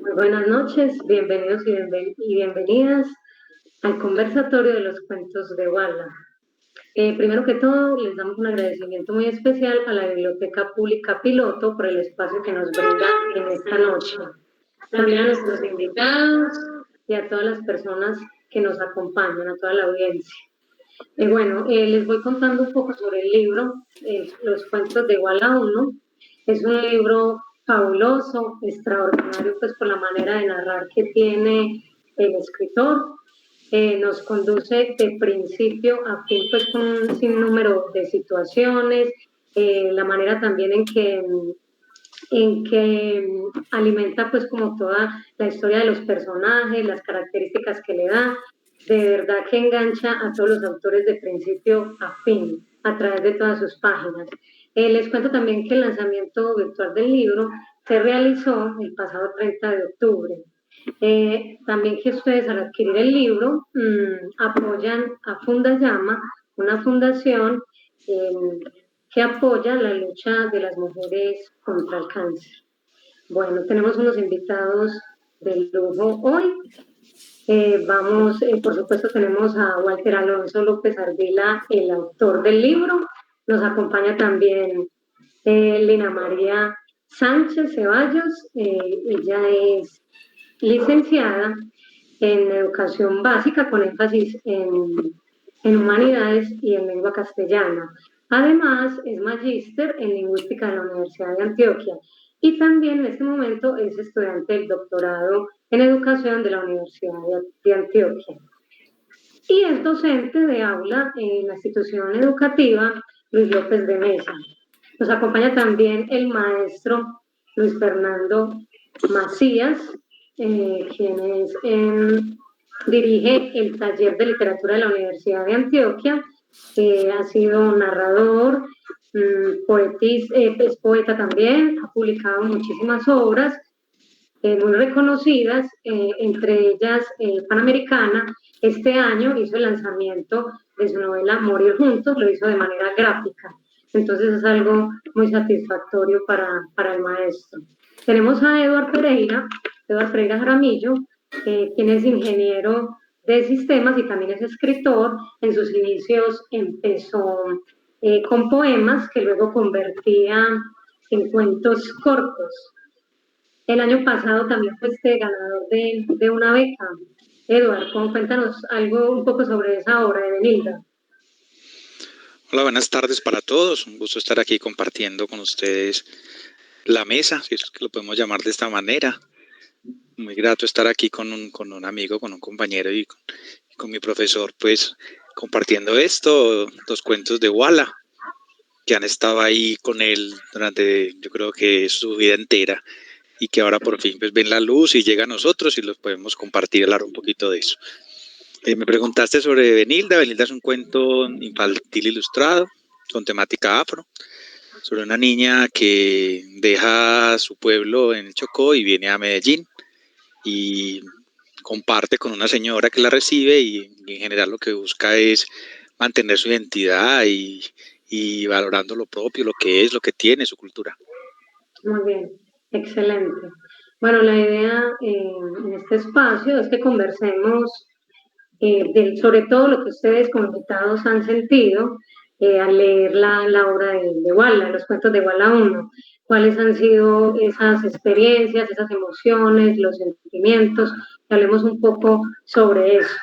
Muy buenas noches, bienvenidos y bienvenidas al conversatorio de los cuentos de Walla. Primero que todo, les damos un agradecimiento muy especial a la Biblioteca Pública Piloto por el espacio que nos brinda en esta noche. También a nuestros invitados y a todas las personas que nos acompañan, a toda la audiencia. Les voy contando un poco sobre el libro, Los cuentos de Walla 1. Es un libro fabuloso, extraordinario, pues por la manera de narrar que tiene el escritor. Nos conduce de principio a fin, pues con un sinnúmero de situaciones, la manera también en que alimenta pues como toda la historia de los personajes, las características que le da, de verdad que engancha a todos los autores de principio a fin, a través de todas sus páginas. Les cuento también que el lanzamiento virtual del libro se realizó el pasado 30 de octubre. También que ustedes al adquirir el libro apoyan a Fundayama, una fundación eh, que apoya la lucha de las mujeres contra el cáncer. Bueno, tenemos unos invitados de lujo hoy. Por supuesto, tenemos a Walter Alonso López Ardila, el autor del libro. Nos acompaña también Lina María Sánchez Ceballos. Ella es licenciada en educación básica con énfasis en humanidades y en lengua castellana. Además, es magíster en lingüística de la Universidad de Antioquia y también en este momento es estudiante del doctorado en educación de la Universidad de Antioquia. Y es docente de aula en la institución educativa Luis López de Mesa. Nos acompaña también el maestro Luis Fernando Macías, quien dirige el taller de literatura de la Universidad de Antioquia. Ha sido narrador, es poeta también, ha publicado muchísimas obras muy reconocidas, entre ellas Panamericana. Este año hizo el lanzamiento de su novela Morir Juntos, lo hizo de manera gráfica. Entonces es algo muy satisfactorio para el maestro. Tenemos a Eduard Pereira Jaramillo, quien es ingeniero de sistemas y también es escritor. En sus inicios empezó con poemas que luego convertía en cuentos cortos. El año pasado también fuiste ganador de una beca. Eduardo, cuéntanos algo un poco sobre esa obra de Benilda. Hola, buenas tardes para todos. Un gusto estar aquí compartiendo con ustedes la mesa, si es que lo podemos llamar de esta manera. Muy grato estar aquí con un amigo, con un compañero y con mi profesor, pues compartiendo esto, los cuentos de Walla, que han estado ahí con él durante, yo creo que su vida entera, y que ahora por fin pues ven la luz y llega a nosotros y los podemos compartir, hablar un poquito de eso. Me preguntaste sobre Benilda. Benilda es un cuento infantil ilustrado con temática afro, sobre una niña que deja su pueblo en el Chocó y viene a Medellín y comparte con una señora que la recibe, y en general lo que busca es mantener su identidad y valorando lo propio, lo que es, lo que tiene, su cultura. Muy bien, excelente. Bueno, la idea en este espacio es que conversemos sobre todo lo que ustedes como invitados han sentido al leer la obra de Walla, los cuentos de Walla 1. ¿Cuáles han sido esas experiencias, esas emociones, los sentimientos? Hablemos un poco sobre eso.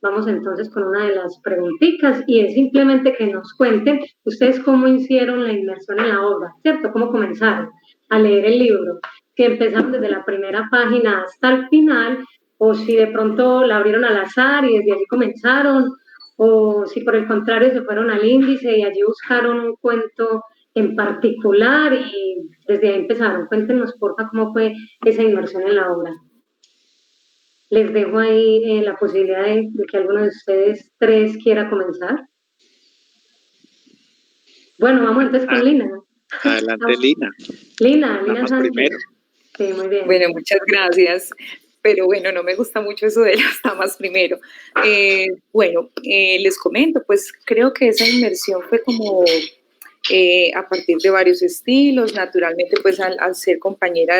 Vamos entonces con una de las preguntitas y es simplemente que nos cuenten ustedes cómo hicieron la inmersión en la obra, ¿cierto? ¿Cómo comenzaron a leer el libro? Si empezaron desde la primera página hasta el final, o si de pronto la abrieron al azar y desde allí comenzaron, o si por el contrario se fueron al índice y allí buscaron un cuento en particular y desde ahí empezaron. Cuéntenos, porfa, cómo fue esa inmersión en la obra. Les dejo ahí la posibilidad de que alguno de ustedes tres quiera comenzar. Bueno, vamos entonces con Lina. Adelante, Lina. Lina Sánchez. Primero. Sí, muy bien. Bueno, muchas gracias. Pero bueno, no me gusta mucho eso de las damas primero. Les comento, pues creo que esa inmersión fue como a partir de varios estilos, naturalmente pues al ser compañera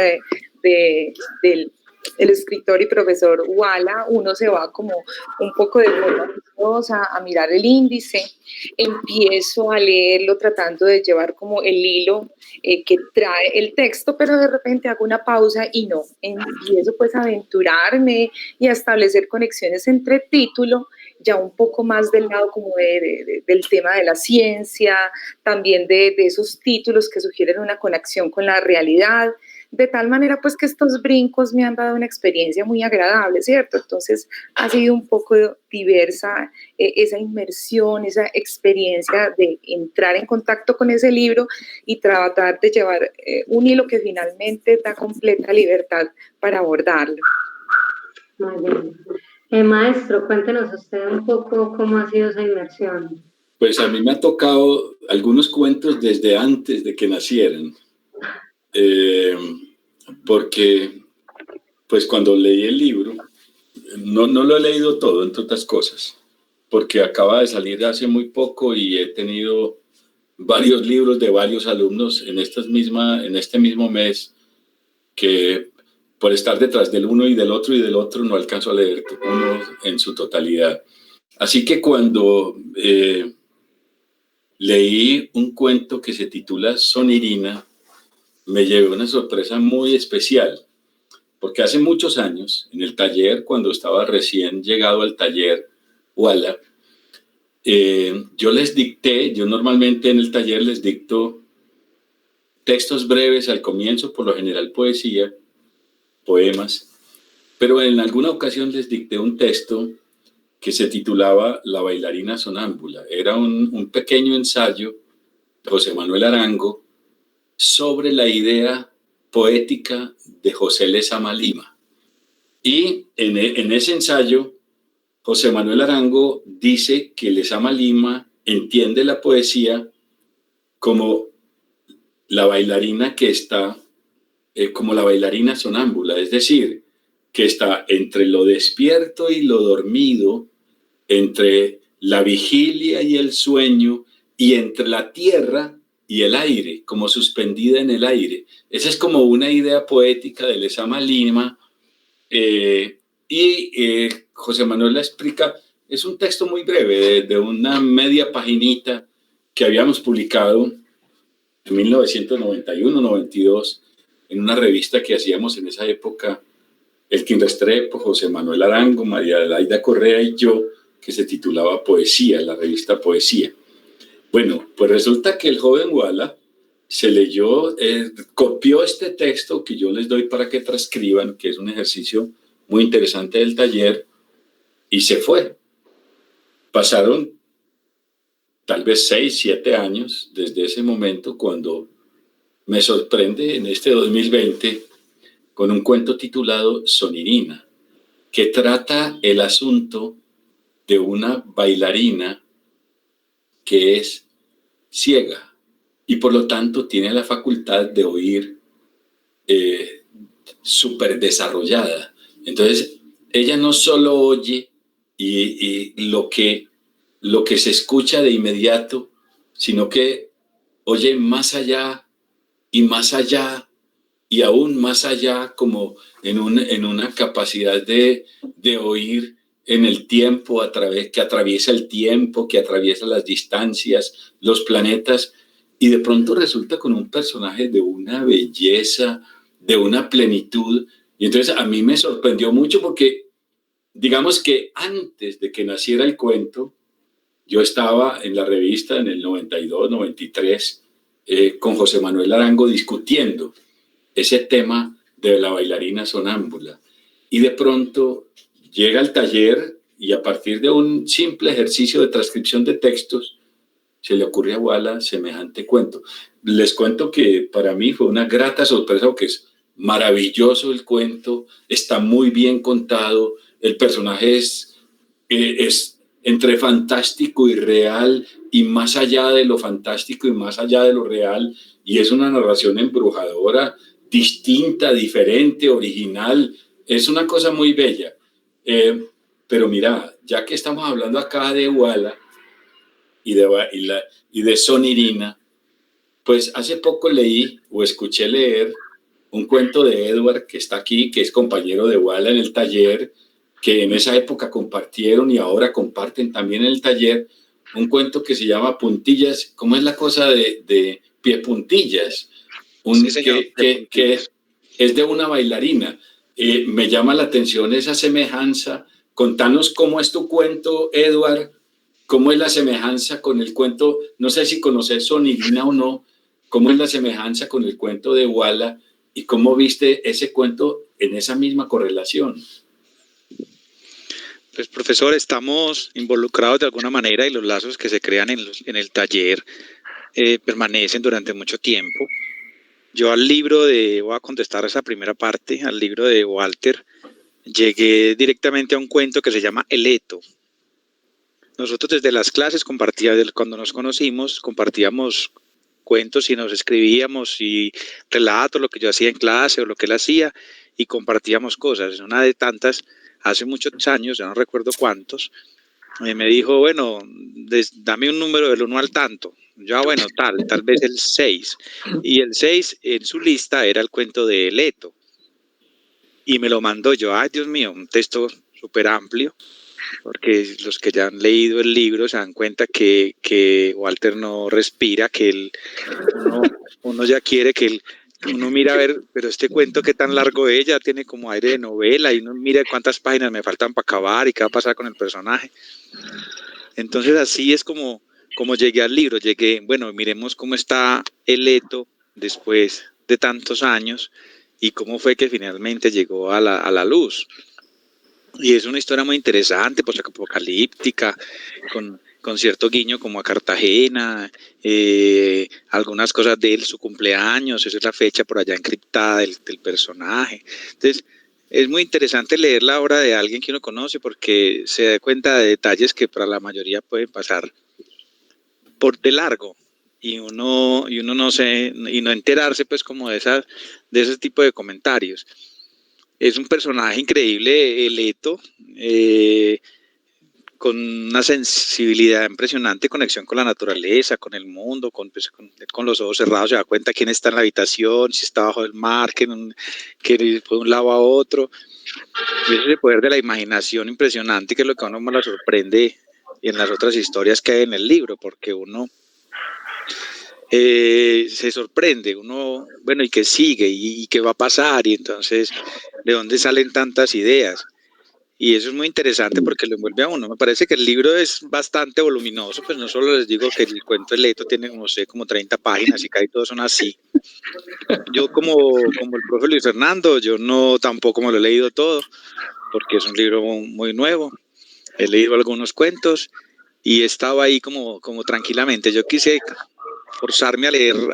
del el escritor y profesor Walla, uno se va como un poco de forma curiosa a mirar el índice, empiezo a leerlo tratando de llevar como el hilo que trae el texto, pero de repente hago una pausa y no, empiezo pues a aventurarme y a establecer conexiones entre título, ya un poco más del lado como del tema de la ciencia, también de esos títulos que sugieren una conexión con la realidad, de tal manera pues que estos brincos me han dado una experiencia muy agradable, ¿cierto? Entonces ha sido un poco diversa esa inmersión, esa experiencia de entrar en contacto con ese libro y tratar de llevar un hilo que finalmente da completa libertad para abordarlo. Muy bien. Maestro, cuéntenos usted un poco cómo ha sido esa inmersión. Pues a mí me ha tocado algunos cuentos desde antes de que nacieran. Porque pues cuando leí el libro, no lo he leído todo, entre otras cosas, porque acaba de salir hace muy poco y he tenido varios libros de varios alumnos en este mismo mes, que por estar detrás del uno y del otro no alcanzo a leer uno en su totalidad. Así que cuando leí un cuento que se titula Sonirina, me llevé una sorpresa muy especial, porque hace muchos años, en el taller, cuando estaba recién llegado al taller Walla, yo normalmente en el taller les dicto textos breves al comienzo, por lo general poesía, poemas, pero en alguna ocasión les dicté un texto que se titulaba La bailarina sonámbula. Era un pequeño ensayo de José Manuel Arango sobre la idea poética de José Lezama Lima. Y en ese ensayo, José Manuel Arango dice que Lezama Lima entiende la poesía como la bailarina que está, como la bailarina sonámbula, es decir, que está entre lo despierto y lo dormido, entre la vigilia y el sueño, y entre la tierra y el aire, como suspendida en el aire. Esa es como una idea poética de Lezama Lima, José Manuel la explica. Es un texto muy breve, de una media paginita, que habíamos publicado en 1991-92 en una revista que hacíamos en esa época, Elkin Restrepo, José Manuel Arango, María Adelaida Correa y yo, que se titulaba Poesía, la revista Poesía. Bueno, pues resulta que el joven Walla se leyó, copió este texto que yo les doy para que transcriban, que es un ejercicio muy interesante del taller, y se fue. Pasaron tal vez 6, 7 años desde ese momento, cuando me sorprende en este 2020 con un cuento titulado Sonirina, que trata el asunto de una bailarina que es ciega y por lo tanto tiene la facultad de oír súper desarrollada. Entonces, ella no solo oye y lo que se escucha de inmediato, sino que oye más allá y más allá y aún más allá, como en una capacidad de oír en el tiempo, que atraviesa el tiempo, que atraviesa las distancias, los planetas, y de pronto resulta con un personaje de una belleza, de una plenitud. Y entonces a mí me sorprendió mucho, porque digamos que antes de que naciera el cuento, yo estaba en la revista en el 92, 93, con José Manuel Arango discutiendo ese tema de la bailarina sonámbula. Y de pronto llega al taller y a partir de un simple ejercicio de transcripción de textos, se le ocurre a Walla semejante cuento. Les cuento que para mí fue una grata sorpresa, porque es maravilloso el cuento, está muy bien contado, el personaje es entre fantástico y real, y más allá de lo fantástico y más allá de lo real, y es una narración embrujadora, distinta, diferente, original. Es una cosa muy bella. Pero mira, ya que estamos hablando acá de Walla y de Sonirina, pues hace poco leí o escuché leer un cuento de Edward, que está aquí, que es compañero de Wala en el taller, que en esa época compartieron y ahora comparten también en el taller, un cuento que se llama Puntillas. ¿Cómo es la cosa de pie puntillas? Sí, señor. Que es de una bailarina. Me llama la atención esa semejanza. Contanos cómo es tu cuento, Edward, cómo es la semejanza con el cuento, no sé si conoces Sonirina o no, cómo es la semejanza con el cuento de Wala y cómo viste ese cuento en esa misma correlación. Pues, profesor, estamos involucrados de alguna manera y los lazos que se crean en el taller permanecen durante mucho tiempo. Yo voy a contestar esa primera parte, al libro de Walter, llegué directamente a un cuento que se llama El Eto. Nosotros desde las clases cuando nos conocimos, compartíamos cuentos y nos escribíamos y relatos, lo que yo hacía en clase o lo que él hacía, y compartíamos cosas. Una de tantas, hace muchos años, ya no recuerdo cuántos, me dijo, bueno, dame un número del 1 al tanto. Ya, bueno, tal vez el 6. Y el 6 en su lista era el cuento de Leto. Y me lo mandó yo, ay Dios mío, un texto súper amplio, porque los que ya han leído el libro se dan cuenta que Walter no respira, que uno ya quiere que uno mira a ver, pero este cuento qué tan largo es, ya tiene como aire de novela, y uno mira cuántas páginas me faltan para acabar y qué va a pasar con el personaje. Entonces así es como llegué al libro, bueno, miremos cómo está el Leto después de tantos años y cómo fue que finalmente llegó a la luz. Y es una historia muy interesante, pues apocalíptica, con cierto guiño como a Cartagena, algunas cosas de él, su cumpleaños, esa es la fecha por allá encriptada del personaje. Entonces, es muy interesante leer la obra de alguien que uno conoce porque se da cuenta de detalles que para la mayoría pueden pasar por de largo y uno no sé, y no enterarse pues como de ese tipo de comentarios. Es un personaje increíble, Leto, con una sensibilidad impresionante, conexión con la naturaleza, con el mundo, con los ojos cerrados se da cuenta quién está en la habitación, si está bajo el mar, que fue de un lado a otro. Y ese es el poder de la imaginación impresionante, que es lo que a uno me lo sorprende en las otras historias que hay en el libro, porque uno se sorprende, bueno, ¿y qué sigue? ¿Y qué va a pasar? Y entonces, ¿de dónde salen tantas ideas? Y eso es muy interesante porque lo envuelve a uno. Me parece que el libro es bastante voluminoso, pues no solo les digo que el cuento de Leto tiene, como 30 páginas y casi todos son así. Yo como el profe Luis Fernando, yo tampoco me lo he leído todo, porque es un libro muy nuevo. He leído algunos cuentos y estaba ahí como tranquilamente. Yo quise forzarme a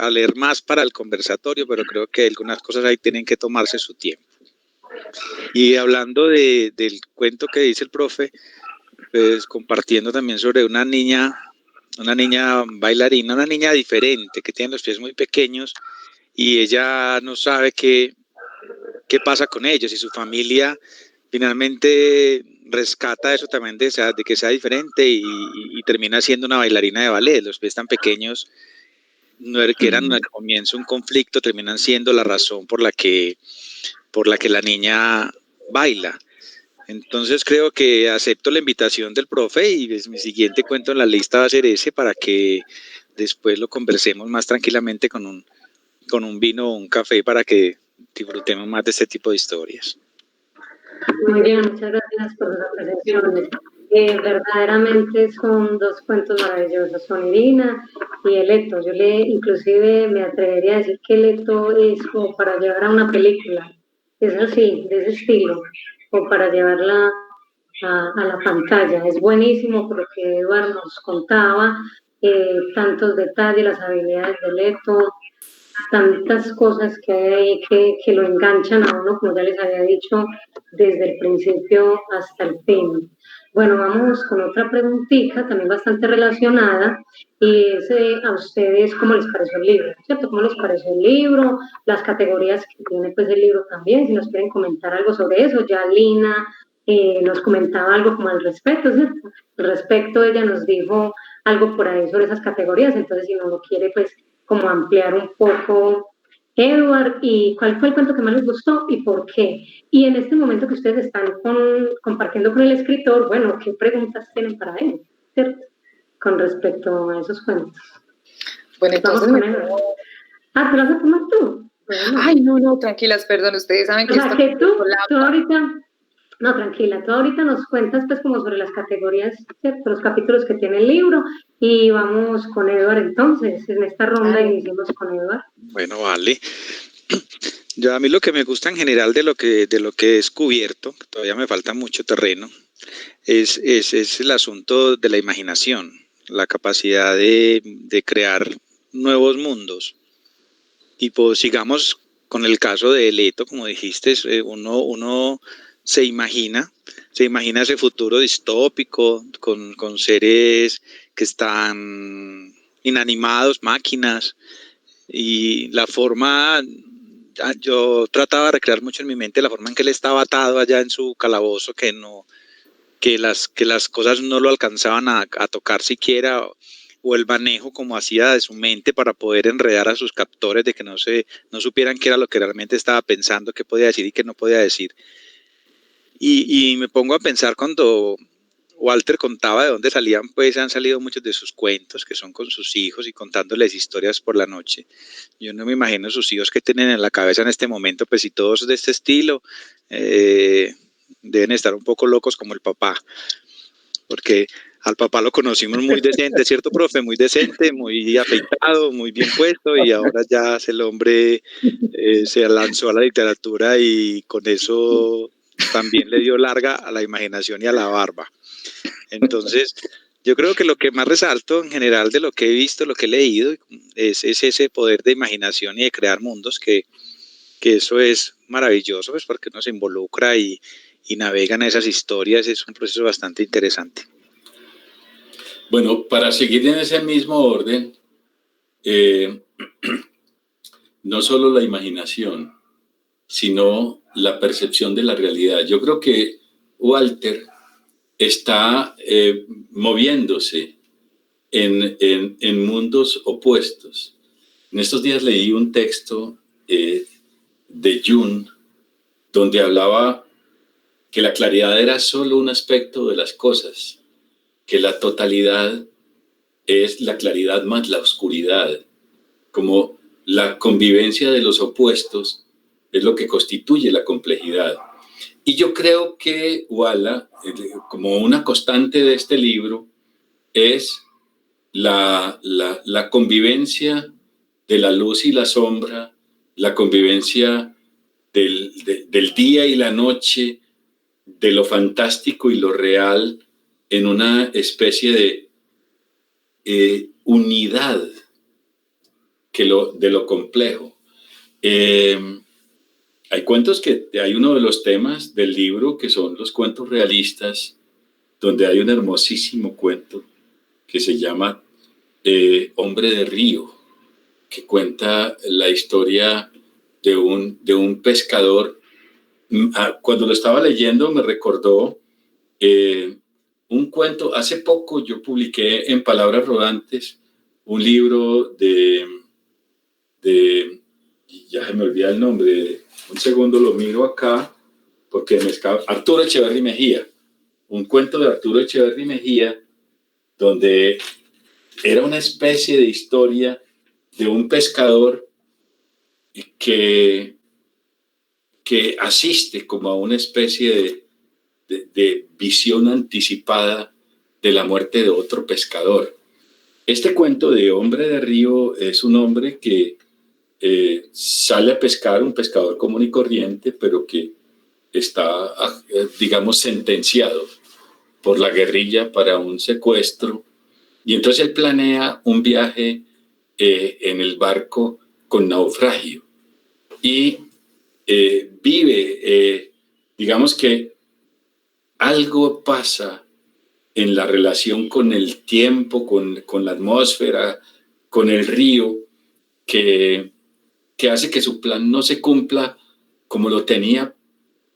leer más para el conversatorio, pero creo que algunas cosas ahí tienen que tomarse su tiempo. Y hablando del cuento que dice el profe, pues compartiendo también sobre una niña bailarina, una niña diferente, que tiene los pies muy pequeños y ella no sabe qué pasa con ellos, y su familia finalmente rescata eso también de que sea diferente y termina siendo una bailarina de ballet. Los pies tan pequeños, que eran al comienzo un conflicto, terminan siendo la razón por la que la niña baila. Entonces creo que acepto la invitación del profe y mi siguiente cuento en la lista va a ser ese, para que después lo conversemos más tranquilamente con un vino o un café, para que disfrutemos más de este tipo de historias. Muy bien, muchas gracias por las apreciaciones. Verdaderamente son dos cuentos maravillosos, Sonirina y El Eto. Yo inclusive me atrevería a decir que El Eto es como para llevar a una película, es así, de ese estilo, o para llevarla a la pantalla. Es buenísimo porque Eduardo nos contaba tantos detalles, las habilidades del Eto, tantas cosas que hay que lo enganchan a uno, como ya les había dicho, desde el principio hasta el fin. Bueno, vamos con otra preguntita, también bastante relacionada, y es a ustedes cómo les pareció el libro, ¿cierto? ¿Cómo les pareció el libro? Las categorías que tiene pues el libro también, si nos quieren comentar algo sobre eso. Ya Lina nos comentaba algo como al respecto, ¿cierto? Al respecto ella nos dijo algo por ahí sobre esas categorías, entonces si no lo quiere pues como ampliar un poco Edward, y cuál fue el cuento que más les gustó y por qué. Y en este momento que ustedes están compartiendo con el escritor, bueno, ¿qué preguntas tienen para él? ¿Cierto? Con respecto a esos cuentos. Bueno, Vamos entonces con Edward. Ah, ¿te lo vas a tomar tú? Bueno. Ay, no, tranquilas, perdón, ustedes saben que O sea, esto que tú ahorita, no, tranquila, tú ahorita nos cuentas pues como sobre las categorías, ¿cierto? Los capítulos que tiene el libro y vamos con Edward entonces, en esta ronda iniciamos con Edward. Bueno, vale. A mí lo que me gusta en general de lo que he descubierto, que todavía me falta mucho terreno, es el asunto de la imaginación, la capacidad de crear nuevos mundos. Y pues sigamos con el caso de Leto, como dijiste, uno se imagina ese futuro distópico con seres que están inanimados, máquinas, y la forma, yo trataba de recrear mucho en mi mente la forma en que él estaba atado allá en su calabozo, que las cosas no lo alcanzaban a tocar siquiera, o el manejo como hacía de su mente para poder enredar a sus captores, de que no supieran qué era lo que realmente estaba pensando, qué podía decir y qué no podía decir. Y me pongo a pensar cuando Walter contaba de dónde salían, pues han salido muchos de sus cuentos, que son con sus hijos y contándoles historias por la noche. Yo no me imagino sus hijos que tienen en la cabeza en este momento, pues si todos de este estilo, deben estar un poco locos como el papá, porque al papá lo conocimos muy decente, ¿cierto, profe? Muy decente, muy afeitado, muy bien puesto, y ahora ya el hombre se lanzó a la literatura y con eso también le dio larga a la imaginación y a la barba. Entonces, yo creo que lo que más resalto en general de lo que he visto, lo que he leído, es ese poder de imaginación y de crear mundos, que eso es maravilloso, pues porque uno se involucra y navega en esas historias, es un proceso bastante interesante. Bueno, para seguir en ese mismo orden, no solo la imaginación, sino la percepción de la realidad. Yo creo que Walter está moviéndose en mundos opuestos. En estos días leí un texto de Jung donde hablaba que la claridad era solo un aspecto de las cosas, que la totalidad es la claridad más la oscuridad, como la convivencia de los opuestos es lo que constituye la complejidad. Y yo creo que Wala, como una constante de este libro, es la convivencia de la luz y la sombra, la convivencia del día y la noche, de lo fantástico y lo real, en una especie de unidad de lo complejo. Hay cuentos hay uno de los temas del libro que son los cuentos realistas, donde hay un hermosísimo cuento que se llama Hombre de Río, que cuenta la historia de un pescador. Cuando lo estaba leyendo me recordó un cuento. Hace poco yo publiqué en Palabras Rodantes un libro ya se me olvida el nombre, un segundo lo miro acá, porque Arturo Echeverry Mejía, un cuento de Arturo Echeverry Mejía, donde era una especie de historia de un pescador que asiste como a una especie de visión anticipada de la muerte de otro pescador. Este cuento de Hombre de Río es un hombre que sale a pescar, un pescador común y corriente, pero que está, digamos, sentenciado por la guerrilla para un secuestro. Y entonces él planea un viaje en el barco con naufragio y vive, digamos que algo pasa en la relación con el tiempo, con la atmósfera, con el río, que hace que su plan no se cumpla como lo tenía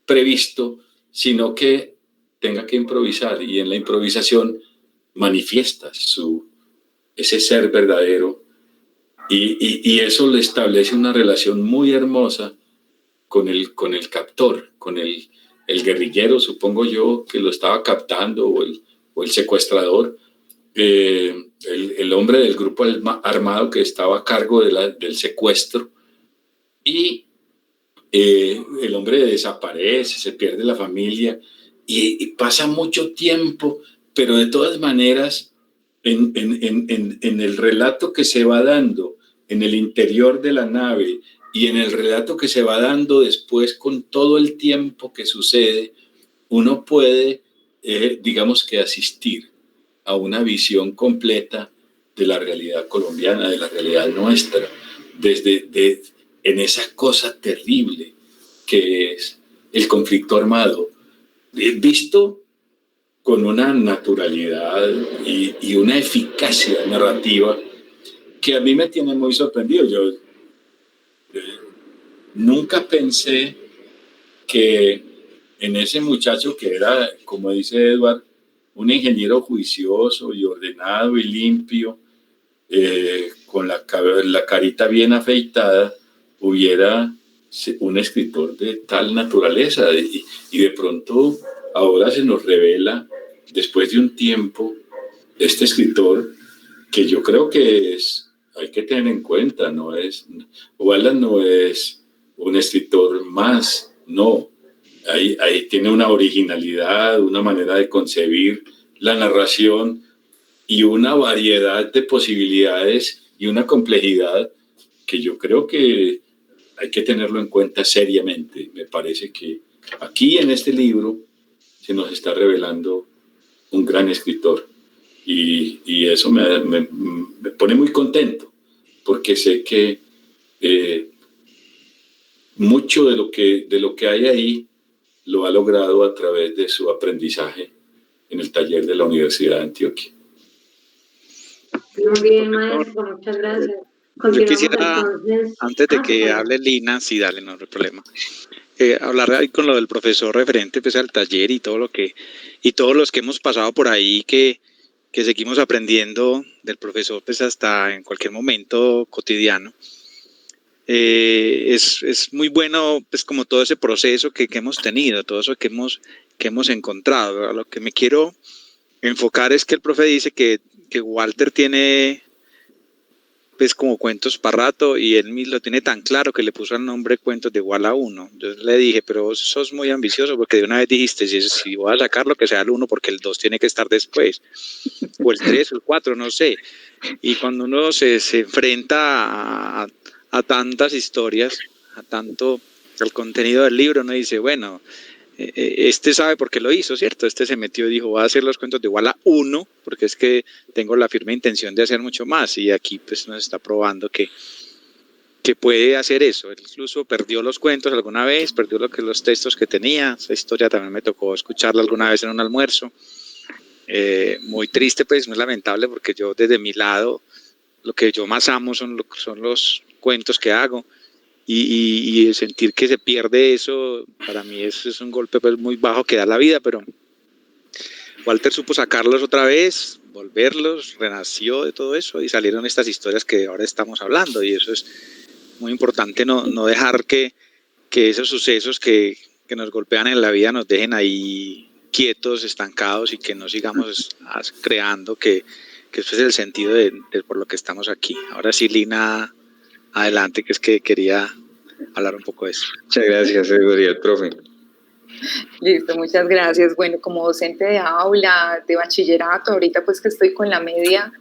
previsto, sino que tenga que improvisar, y en la improvisación manifiesta ese ser verdadero Y eso le establece una relación muy hermosa con el captor, con el guerrillero, supongo yo, que lo estaba captando, o el secuestrador, el hombre del grupo armado que estaba a cargo del secuestro, y el hombre desaparece, se pierde la familia, y pasa mucho tiempo, pero de todas maneras, en el relato que se va dando en el interior de la nave y en el relato que se va dando después con todo el tiempo que sucede, uno puede, digamos que asistir a una visión completa de la realidad colombiana, de la realidad nuestra, en esa cosa terrible que es el conflicto armado, visto con una naturalidad y una eficacia narrativa que a mí me tiene muy sorprendido. Yo nunca pensé que en ese muchacho que era, como dice Edward, un ingeniero juicioso y ordenado y limpio, con la carita bien afeitada, hubiera un escritor de tal naturaleza. Y de pronto ahora se nos revela, después de un tiempo, este escritor que yo creo que hay que tener en cuenta, Wallace no es un escritor más, no. Ahí tiene una originalidad, una manera de concebir la narración y una variedad de posibilidades y una complejidad que yo creo que hay que tenerlo en cuenta seriamente. Me parece que aquí en este libro se nos está revelando un gran escritor, y eso me pone muy contento, porque sé que mucho de lo que hay ahí lo ha logrado a través de su aprendizaje en el taller de la Universidad de Antioquia. Muy bien, maestro, muchas gracias. Yo quisiera, entonces, antes de que hable Lina, sí, dale, no hay problema, hablar ahí con lo del profesor referente pues, al taller y todo y todos los que hemos pasado por ahí que seguimos aprendiendo del profesor pues hasta en cualquier momento cotidiano. Es muy bueno pues como todo ese proceso que hemos tenido, todo eso que hemos encontrado. A lo que me quiero enfocar es que el profe dice que Walter tiene pues como cuentos para rato, y él lo tiene tan claro que le puso el nombre Cuentos de Wala 1. Yo le dije, pero vos sos muy ambicioso, porque de una vez dijiste, si voy a sacar lo que sea el 1, porque el 2 tiene que estar después, o el 3 o el 4, no sé. Y cuando uno se enfrenta a tantas historias, al contenido del libro, uno dice, bueno, este sabe por qué lo hizo, ¿cierto? Este se metió y dijo, voy a hacer los cuentos de Wala 1, porque es que tengo la firme intención de hacer mucho más, y aquí pues nos está probando que puede hacer eso. Él incluso perdió los cuentos alguna vez, perdió los textos que tenía. Esa historia también me tocó escucharla alguna vez en un almuerzo. Muy triste, pues, muy lamentable, porque yo desde mi lado, lo que yo más amo son los cuentos que hago. Y sentir que se pierde eso, para mí es un golpe pues muy bajo que da la vida, pero Walter supo sacarlos otra vez, volverlos, renació de todo eso y salieron estas historias que ahora estamos hablando, y eso es muy importante, no dejar que esos sucesos que nos golpean en la vida nos dejen ahí quietos, estancados, y que no sigamos creando, que eso es el sentido de por lo que estamos aquí. Ahora sí, Lina, adelante, que es que quería hablar un poco de eso. Muchas gracias, Edward, y el profe. Listo, muchas gracias. Bueno, como docente de aula, de bachillerato, ahorita pues que estoy con la media,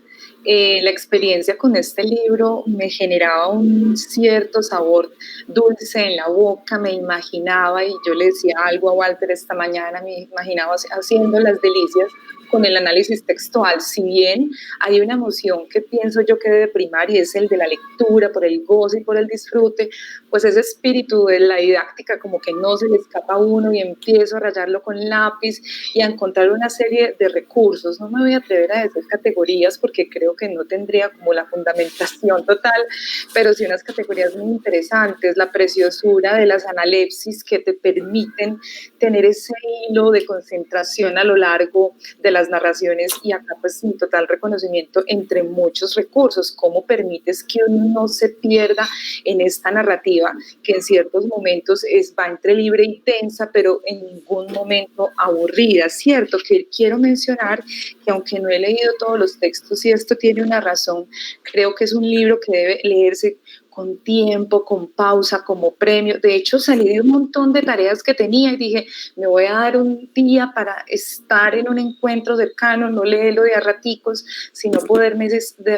la experiencia con este libro me generaba un cierto sabor dulce en la boca, me imaginaba, y yo le decía algo a Walter esta mañana, me imaginaba haciendo las delicias con el análisis textual. Si bien hay una emoción que pienso yo que debe primar, y es el de la lectura, por el goce y por el disfrute, pues ese espíritu de la didáctica como que no se le escapa a uno, y empiezo a rayarlo con lápiz y a encontrar una serie de recursos. No me voy a atrever a decir categorías, porque creo que no tendría como la fundamentación total, pero sí unas categorías muy interesantes, la preciosura de las analepsis que te permiten tener ese hilo de concentración a lo largo de las narraciones, y acá pues mi total reconocimiento entre muchos recursos, cómo permites que uno no se pierda en esta narrativa que en ciertos momentos va entre libre y tensa, pero en ningún momento aburrida, ¿cierto? Que quiero mencionar que aunque no he leído todos los textos y esto tiene una razón, creo que es un libro que debe leerse con tiempo, con pausa, como premio. De hecho, salí de un montón de tareas que tenía y dije, me voy a dar un día para estar en un encuentro cercano, no leerlo de a raticos, sino poderme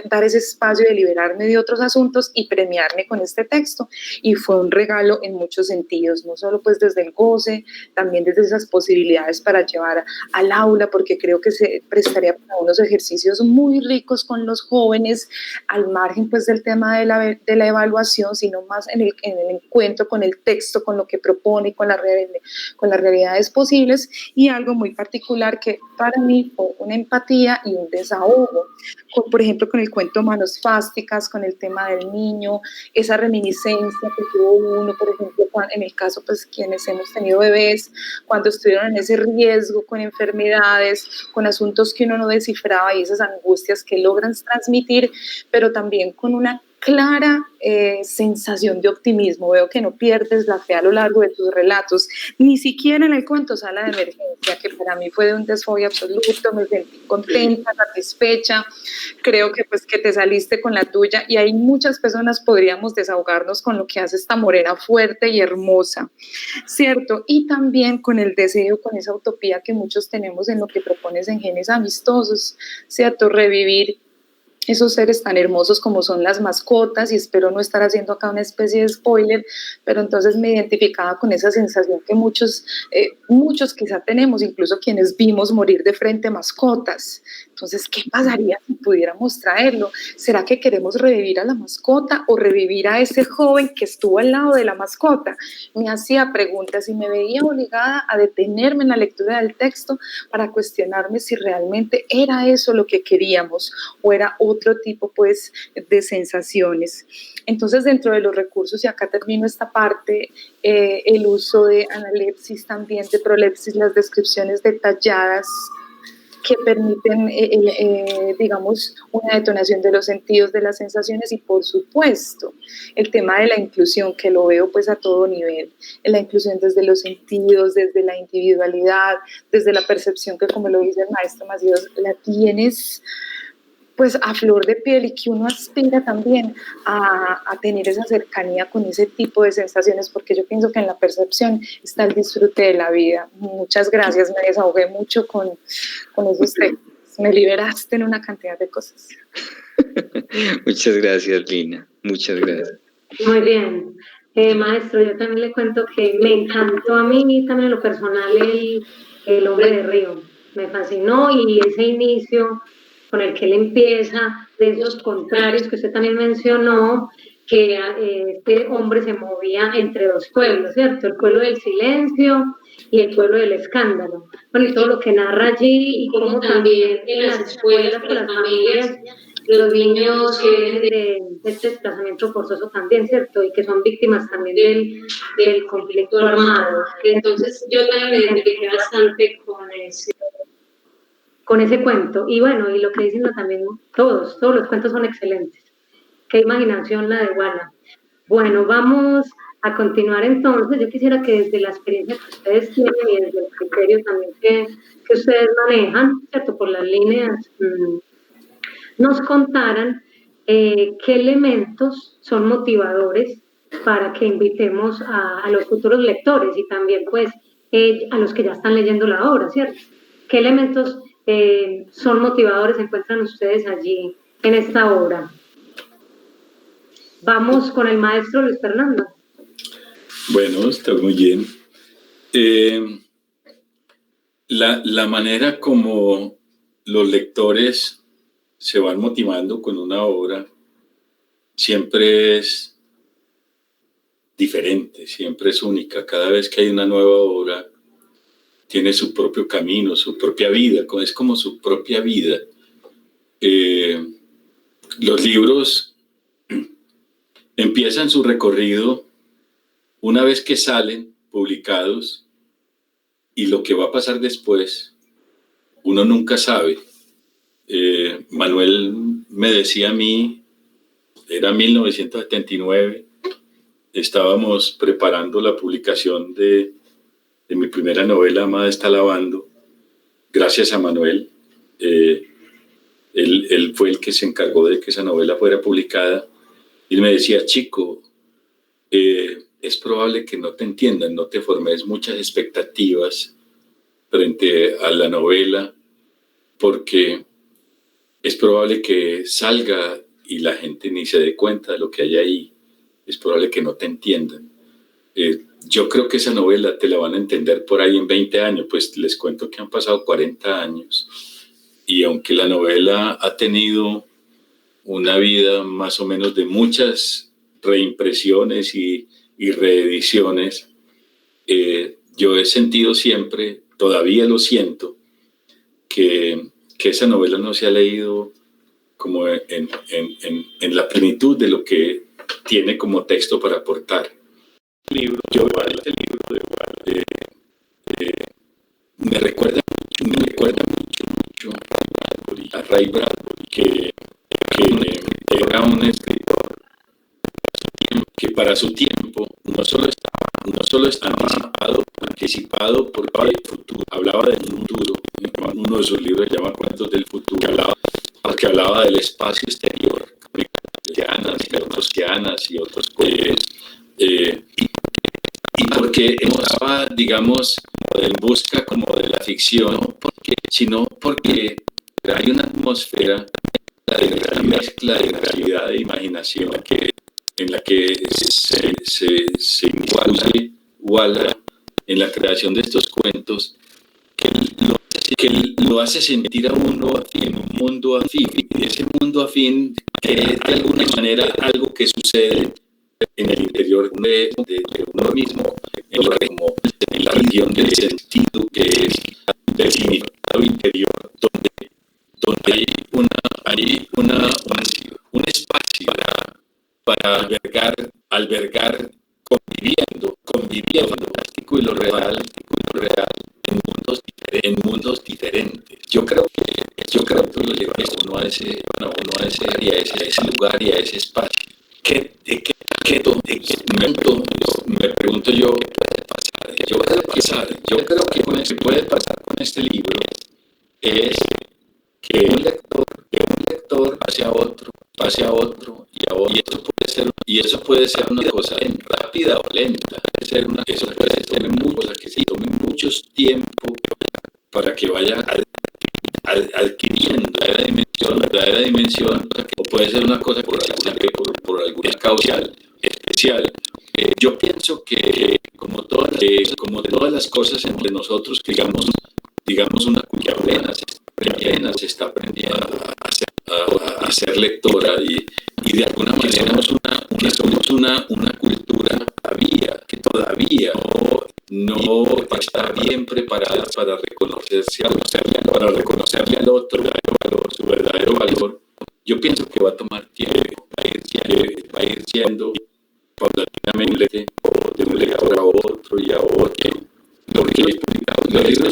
dar ese espacio de liberarme de otros asuntos y premiarme con este texto. Y fue un regalo en muchos sentidos, no solo pues desde el goce, también desde esas posibilidades para llevar al aula, porque creo que se prestaría para unos ejercicios muy ricos con los jóvenes, al margen pues del tema de la evaluación, sino más en el encuentro con el texto, con lo que propone, con las realidades posibles, y algo muy particular que para mí fue una empatía y un desahogo, por ejemplo con el cuento Manos Fásticas, con el tema del niño, esa reminiscencia que tuvo uno, por ejemplo, en el caso pues quienes hemos tenido bebés, cuando estuvieron en ese riesgo con enfermedades, con asuntos que uno no descifraba y esas angustias que logran transmitir, pero también con una clara sensación de optimismo. Veo que no pierdes la fe a lo largo de tus relatos, ni siquiera en el cuento Sala de Emergencia, que para mí fue de un desfogue absoluto, me sentí contenta, satisfecha, creo que pues que te saliste con la tuya, y hay muchas personas podríamos desahogarnos con lo que hace esta morena fuerte y hermosa, ¿cierto? Y también con el deseo, con esa utopía que muchos tenemos en lo que propones en Genes Amistosos, ¿cierto? Revivir esos seres tan hermosos como son las mascotas, y espero no estar haciendo acá una especie de spoiler, pero entonces me identificaba con esa sensación que muchos quizá tenemos, incluso quienes vimos morir de frente mascotas. Entonces, ¿qué pasaría si pudiéramos traerlo? ¿Será que queremos revivir a la mascota o revivir a ese joven que estuvo al lado de la mascota? Me hacía preguntas y me veía obligada a detenerme en la lectura del texto para cuestionarme si realmente era eso lo que queríamos o era otro tipo pues de sensaciones. Entonces, dentro de los recursos, y acá termino esta parte, el uso de analepsis, también de prolepsis, las descripciones detalladas que permiten, digamos, una detonación de los sentidos, de las sensaciones, y por supuesto el tema de la inclusión, que lo veo pues a todo nivel, la inclusión desde los sentidos, desde la individualidad, desde la percepción que, como lo dice el maestro Macías, la tienes pues a flor de piel, y que uno aspira también a tener esa cercanía con ese tipo de sensaciones, porque yo pienso que en la percepción está el disfrute de la vida. Muchas gracias, me desahogué mucho con esos textos, me liberaste en una cantidad de cosas. Muchas gracias, Lina, muchas gracias. Muy bien. Maestro, yo también le cuento que me encantó a mí también en lo personal el Hombre de Río. Me fascinó, y ese inicio con el que él empieza, de esos contrarios que usted también mencionó, que este hombre se movía entre dos pueblos, ¿cierto? El pueblo del silencio y el pueblo del escándalo. Bueno, y todo lo que narra allí, y cómo también en las escuelas, con las familias, los niños que vienen de este desplazamiento forzoso también, ¿cierto? Y que son víctimas también del conflicto armado. Entonces, yo también me identifiqué bastante con ese cuento. Y bueno, y lo que dicen también, todos los cuentos son excelentes. Qué imaginación la de Wala. Bueno, vamos a continuar entonces. Yo quisiera que desde la experiencia que ustedes tienen y desde el criterio también que ustedes manejan, ¿cierto? Por las líneas, nos contaran qué elementos son motivadores para que invitemos a los futuros lectores, y también pues a los que ya están leyendo la obra, ¿cierto? ¿Qué elementos son motivadores encuentran ustedes allí en esta obra? Vamos con el maestro Luis Fernando. Bueno, está muy bien. La manera como los lectores se van motivando con una obra siempre es diferente, siempre es única. Cada vez que hay una nueva obra, tiene su propio camino, su propia vida, es como su propia vida. Los libros empiezan su recorrido una vez que salen publicados, y lo que va a pasar después uno nunca sabe. Manuel me decía a mí, era 1979, estábamos preparando la publicación de mi primera novela, Amada está lavando, gracias a Manuel. Él fue el que se encargó de que esa novela fuera publicada, y me decía, chico, es probable que no te entiendan, no te formes muchas expectativas frente a la novela, porque es probable que salga y la gente ni se dé cuenta de lo que hay ahí, es probable que no te entiendan. Yo creo que esa novela te la van a entender por ahí en 20 años, pues les cuento que han pasado 40 años, y aunque la novela ha tenido una vida más o menos de muchas reimpresiones y reediciones, yo he sentido siempre, todavía lo siento, que esa novela no se ha leído como en la plenitud de lo que tiene como texto para aportar. Este libro me recuerda mucho a Ray Bradbury, que era un escritor que para su tiempo no solo estaba anticipado porque el futuro, hablaba del futuro, uno de sus libros se llama Cuentos del Futuro, porque hablaba del espacio exterior, cartosianas y otros cosas, y porque estaba, digamos, en busca como de la ficción, sino porque hay una atmósfera de la mezcla de realidad e imaginación en la que se incluye Walla en la creación de estos cuentos, que lo hace sentir a uno en un mundo afín. Ese mundo afín es de alguna manera algo que sucede en el interior de uno mismo, en la región del sentido, que es del significado interior, donde hay un espacio para albergar conviviendo lo fantástico y lo real en mundos diferentes. Yo creo que lo lleva uno a ese lugar y a ese espacio. Me pregunto yo, ¿qué puede pasar? Yo creo que lo que puede pasar con este libro es que un lector pase a otro y a otro, y eso puede ser una cosa rápida o lenta, eso puede ser una cosa que se tome mucho tiempo para que vaya adquiriendo verdadera dimensión, o puede ser una cosa por alguna causa especial. Yo pienso que como todas las cosas entre nosotros, digamos una cultura apenas se está aprendiendo a ser lectora, y de alguna manera somos una cultura todavía no está bien preparada para reconocerle al otro su verdadero valor. Yo pienso que va a tomar tiempo, va a ir yendo paulatinamente de un lector a otro y a otro. Los libros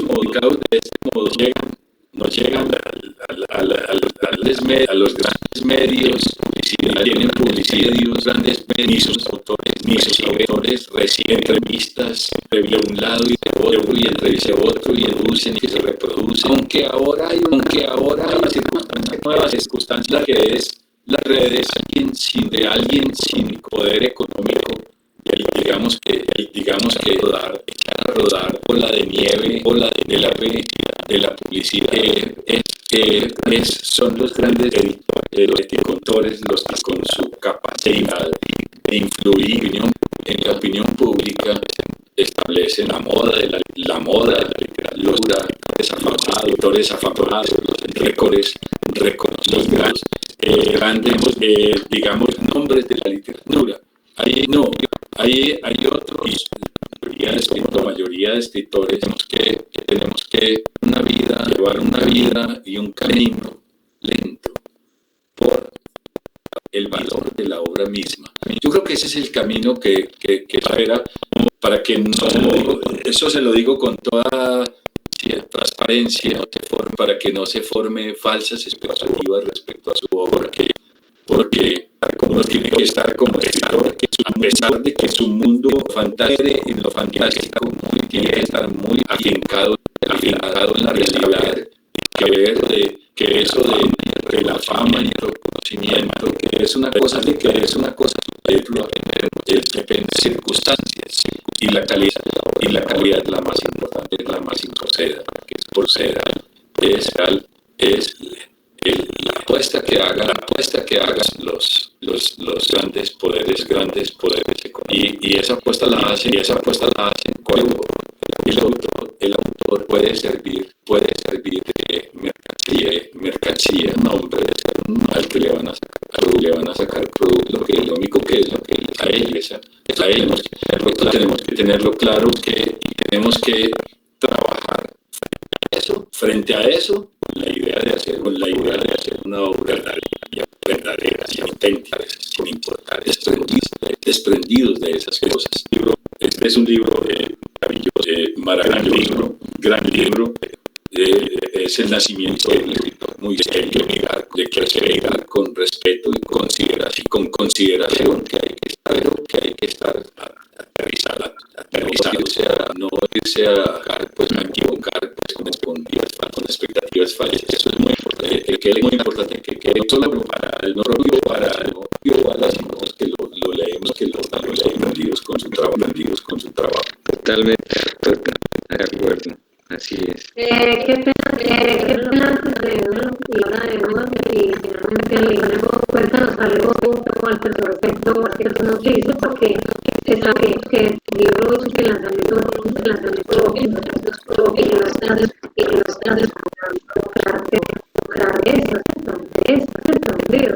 publicados de este modo no llegan a los grandes medios, tienen publicidad, grandes medios, ni sus autores reciben entrevistas de un lado y de otro, y entrevistan a otro, y educen y se reproducen. Aunque ahora hay nuevas circunstancias, que es las redes, de alguien sin poder económico, digamos que echar a rodar bola de nieve, de la publicidad, son los grandes editores los que con su capacidad de influir en la opinión pública establecen la moda de la literatura, los autores afamados, los récords reconocidos, los grandes, digamos, nombres de la literatura. Hay otros, la mayoría de escritores que tenemos que llevar una vida y un camino lento por el valor de la obra misma. Yo creo que ese es el camino que espera, para que no, eso se lo digo con toda transparencia, transparencia, para que no se forme falsas expectativas respecto a su obra, porque uno tiene que estar como escritor, a pesar de que su mundo fantástico, en lo fantástico, tiene que estar muy afincado en la realidad, que eso de la fama y el reconocimiento, que es una cosa depende de circunstancias, y la calidad la más importante, es la más sincera, que es por ser es la apuesta que hagan los grandes poderes económicos, y esa apuesta la hacen cuando el autor puede servir de mercancía, nombre al que le van a sacar producto, lo único que es a ellos tenemos que tenerlo claro, y tenemos que trabajar frente a eso con la idea de hacer una obra verdadera y auténtica, sin importar desprendidos de esas cosas. Este es un libro maravilloso, gran libro. Es el nacimiento del escritor, muy serio, de que hay que mirar con respeto y con consideración, que hay que estar aterrizado, o sea, no irse a equivocar con expectativas falsas. Eso es muy importante, que es muy importante, que no solo para el propio Wallace, sino que lo leemos aprendidos con su trabajo. Totalmente de acuerdo. Así es. ¿Qué pena antes de uno y ahora de uno y finalmente el libro? Cuéntanos algo un poco al respecto a que tú nos dices, porque se sabe que el libro hizo que el lanzamiento y no estás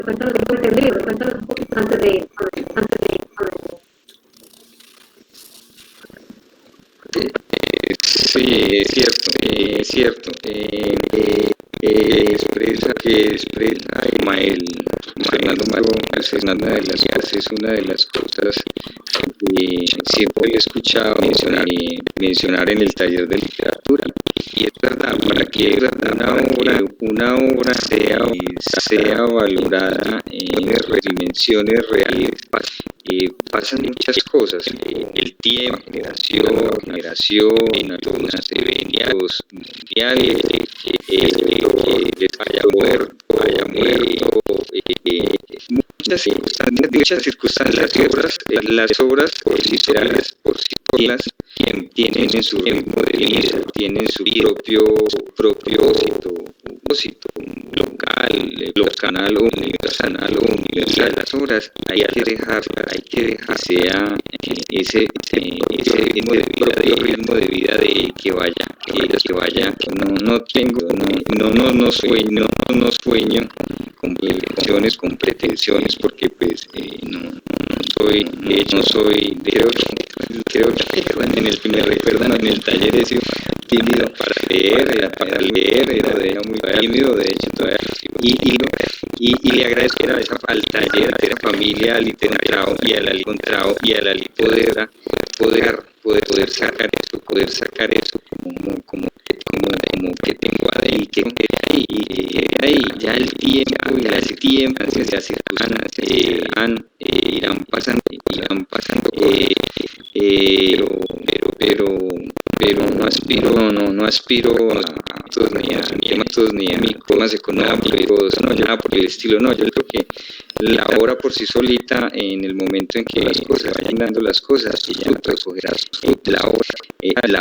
cuéntanos un poquito antes de ir. Sí, es cierto. Expresa Fernando Mago, es una de las cosas que siempre he escuchado mencionar en el taller de literatura. Y es verdad, para que una obra sea valorada en dimensiones reales, pasan muchas cosas. El tiempo, generación, algunos eventos mundiales, que haya muerto, muchas circunstancias. Las obras por sí solas tienen su ritmo de vida, tienen su propósito local o universal. Las obras hay que dejar que sea ese propio ritmo de vida de que vaya. No sueño con pretensiones, porque pues no soy, creo que en el taller he sido tímido para leer, era muy tímido, de hecho todavía, y le agradezco al taller, a la familia, al encontrado y a la poder sacar eso como que tengo adentro, y ahí ya el tiempo y las circunstancias irán pasando, pero no aspiro a temas ni a temas económicos, nada por el estilo. No, yo creo que la obra por sí solita, en el momento en que se vayan dando las cosas, ella recogerá la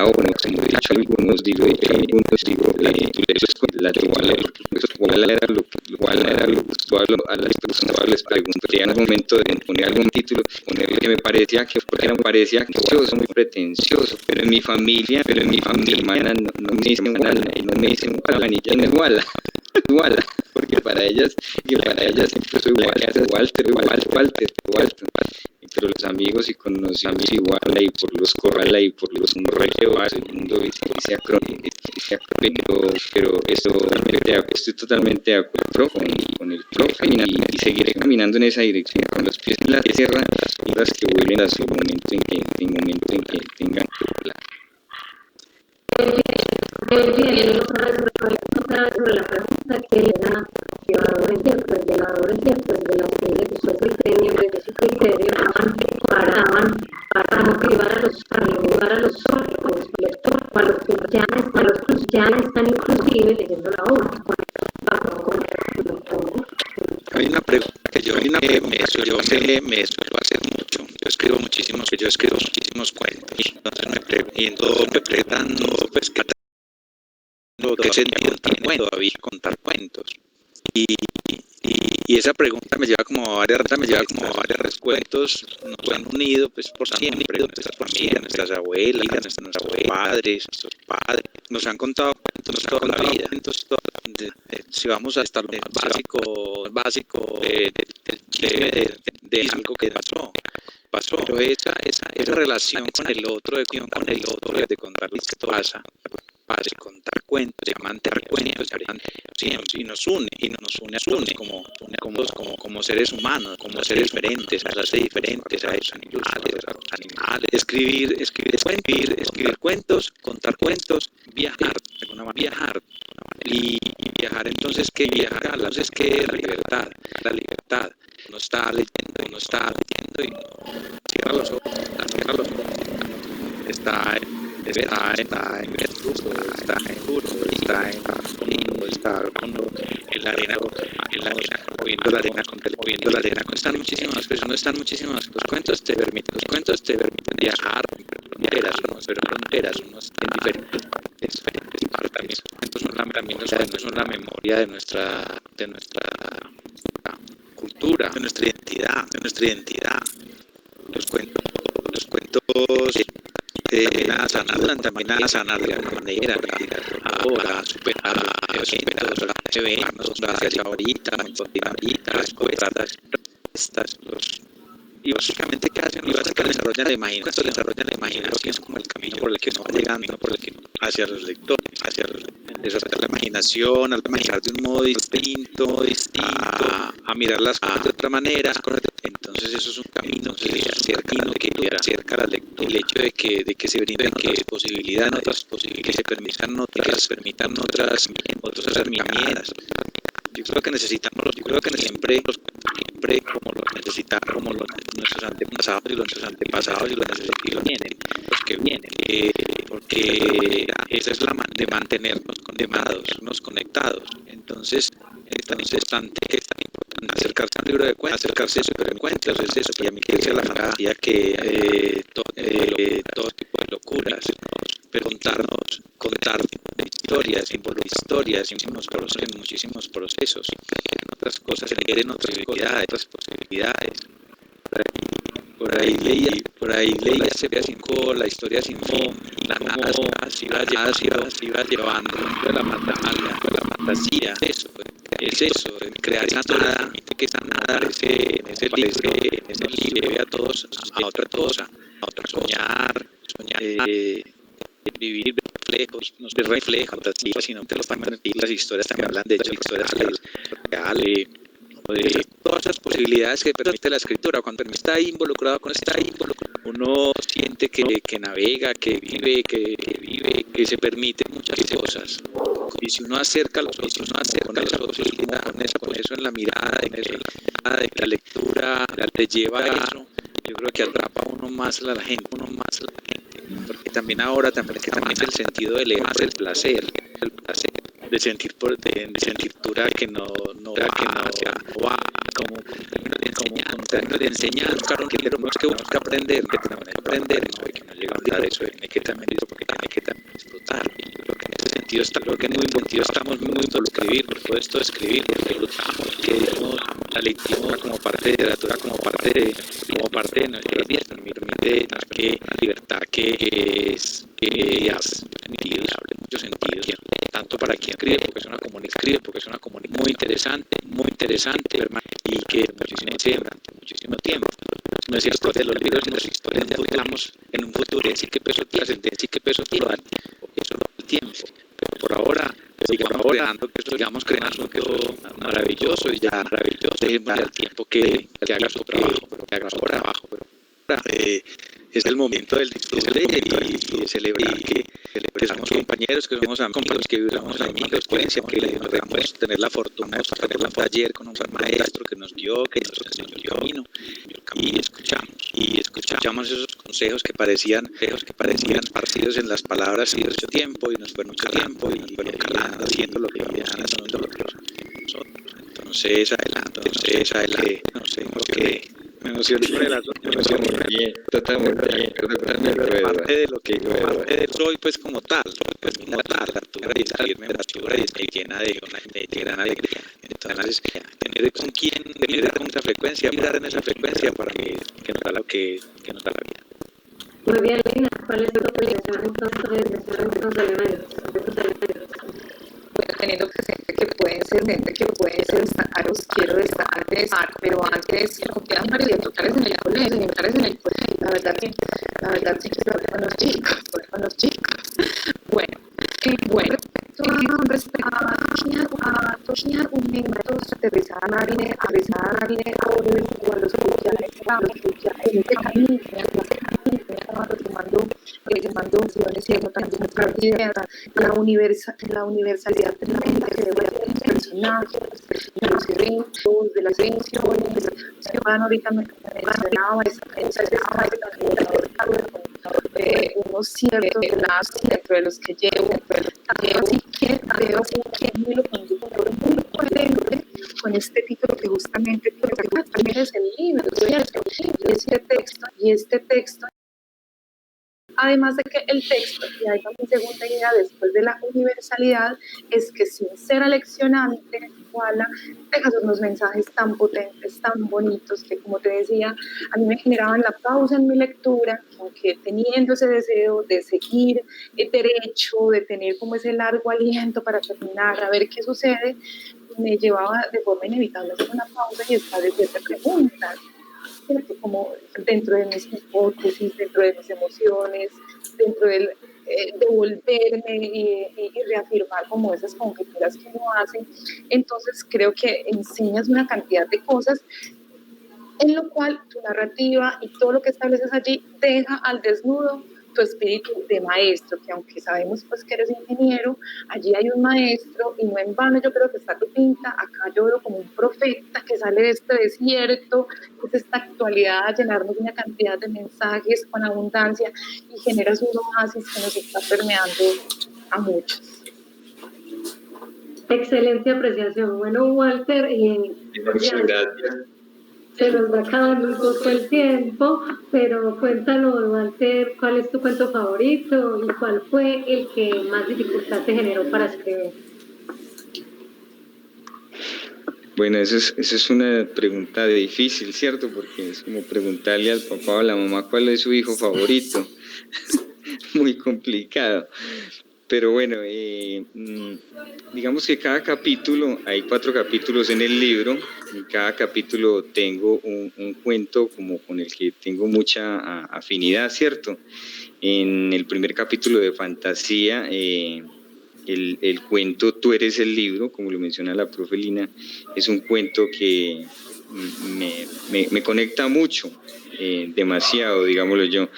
obra, como he dicho algunos, digo, la era lo usual. A las personas les pregunté en un momento de poner algún título, que me parecía que muy pretencioso, pero en mi familia mi hermana no me dice planilla, no es Walla, porque para ellas siempre soy Walter, pero los amigos y conocidos igual, y por los Corrala y por los Morreos, el mundo dice acrónimo, pero estoy totalmente de acuerdo con el profe, y seguiré caminando en esa dirección, con los pies en la tierra, y las que vuelven a su momento en que tengan que volar. Bien, otra vez sobre la pregunta que le da llevadores de la serie que usted el premio desde su criterio para motivar a los lectores, a los que ya están inclusive leyendo la obra. Hay una pregunta que yo me suelo hacer mucho. Yo escribo muchísimos cuentos. Entonces me preguntando, pues, ¿qué sentido tiene todavía contar cuentos? Y esa pregunta me lleva como a varias respuestas. Nos han unido pues por siempre, nuestras familias, nuestras abuelas, nuestros padres, nos han contado cuentos toda la vida. Si vamos a estar lo más básico de algo que pasó, pero esa relación con el otro, de contar lo que pasa, contar cuentos, de mantener cuentos, y nos une como seres humanos, como seres diferentes, nos hace diferentes a esos animales. Escribir cuentos, contar cuentos, viajar, y viajar entonces que la libertad. Uno está leyendo y cierra los ojos, está en la arena, moviendo la arena. Están muchísimas. Los cuentos te permiten viajar, pero fronteras, uno está en diferentes partes. Los cuentos son la memoria de nuestra cultura, de nuestra identidad. Los cuentos también a sanar de alguna manera, a superar eventos, ahorita, y básicamente ¿qué hacen? Desarrollan la imaginación, es como el camino por el que uno va llegando, hacia los lectores, desarrollar la imaginación, al imaginar de un modo distinto, a mirar las cosas de otra manera. Entonces eso es un camino que acerca a la lectura. El hecho de que se brinden otras posibilidades, que se permitan otros acercamientos. Yo creo que siempre como los necesitaron, como nuestros antepasados y los antepasados y los que vienen, porque esa es la manera de mantenernos conectados. Entonces es tan importante acercarse a un libro de cuentos, acercarse a superencuentros, es eso. Y a mí que dice la fantasía que todo tipo de locuras, pero contar historias, muchísimos procesos, en otras cosas, en otras posibilidades. Por ahí leía hace poco la historia sin fin, la nada así va llevando a la fantasía. Es eso, crear esa nada, que esa nada ese lleve a todos a otra cosa, soñar, vivir reflejos, no se refleja sino que las historias también hablan de hechos reales, de todas las posibilidades que permite la escritura. Cuando está ahí involucrado uno siente que navega, que vive, que se permite muchas cosas. Y si uno acerca los otros, con esa posibilidad, con eso en la mirada, de la lectura, te lleva a eso, yo creo que atrapa uno más a la gente. Porque también es el sentido de leer, el placer de sentir cultura que no va como de enseñar, claro, que tenemos que buscar aprender, eso de que no llega a olvidar eso, de que también disfrutar. Y yo creo que en ese sentido estamos muy involucrados por todo esto de escribir, porque que vemos la lectura como parte de literatura, como parte de nuestras vidas, me permite que la libertad que es abre muchos sentidos, tanto para quien escribe, porque es una comunidad muy interesante, y que durante muchísimo tiempo. No es cierto de los libros y las historias ya hablamos en un futuro, sí que peso tiene, eso el tiempo, pero por ahora sigamos creando que eso, digamos, que es un maravilloso y ya dejemos al tiempo que haga su trabajo, pero es el momento del disfrute y de celebrar que somos compañeros, que somos amigos, que vivimos amigos, que podemos tener la fortuna de tener un taller con un maestro que nos dio, que nos enseñó el camino, y escuchamos esos consejos que parecían partidos en las palabras y mucho tiempo, y nos fueron calando, haciendo lo que habían haciendo nosotros. Entonces, adelante, no sé, porque me emocioné por el asunto, Totalmente, parte de lo que soy, pues como tal, la altura y salirme de la altura y me llena de gran alegría. Entonces, tener con quién vibrar en esa frecuencia, para que nos da lo que nos da la vida. Muy bien, Lina, ¿cuál es tu aplicación entonces de estos elementos? Bueno, teniendo presente que pueden ser destacados, quiero destacar, pero antes, como quedan varios totales en el colegio, la verdad sí que se con los chicos. Bueno, respecto a toshiar un método aterrizar a los en este camino, tomando opciones y también la universalidad de la mente que debe haber los personajes, de los eventos, de las emociones. Iván ahorita me mencionaba unos ciertos lazos dentro de los que llevo, así que veo que muy lo conduco muy coherente con este título que justamente es el libro, y este texto, además de que el texto, y ahí va mi segunda idea después de la universalidad, es que sin ser aleccionante, Wala deja unos mensajes tan potentes, tan bonitos, que como te decía, a mí me generaban la pausa en mi lectura, aunque teniendo ese deseo de seguir derecho, de tener como ese largo aliento para terminar, a ver qué sucede, me llevaba de forma inevitable a hacer una pausa y establecer preguntas, como dentro de mis hipótesis, dentro de mis emociones, dentro del devolverme y reafirmar como esas conjeturas que uno hace. Entonces creo que enseñas una cantidad de cosas en lo cual tu narrativa y todo lo que estableces allí deja al desnudo tu espíritu de maestro, que aunque sabemos pues que eres ingeniero, allí hay un maestro y no en vano yo creo que está tu pinta, acá yo veo como un profeta que sale de este desierto, que es esta actualidad a llenarnos de una cantidad de mensajes con abundancia y generas un oasis que nos está permeando a muchos. Excelente apreciación. Bueno, Walter, Muchas gracias. se nos va acabando un poco el tiempo, pero cuéntanos, Walter, ¿cuál es tu cuento favorito y cuál fue el que más dificultad te generó para escribir? Bueno, esa es una pregunta difícil, ¿cierto? Porque es como preguntarle al papá o a la mamá cuál es su hijo favorito. Muy complicado. Pero bueno, digamos que cada capítulo, hay 4 capítulos en el libro, en cada capítulo tengo un cuento como con el que tengo mucha afinidad, ¿cierto? En el primer capítulo de fantasía, el cuento Tú eres el libro, como lo menciona la profe Lina, es un cuento que me conecta mucho, demasiado, digámoslo yo.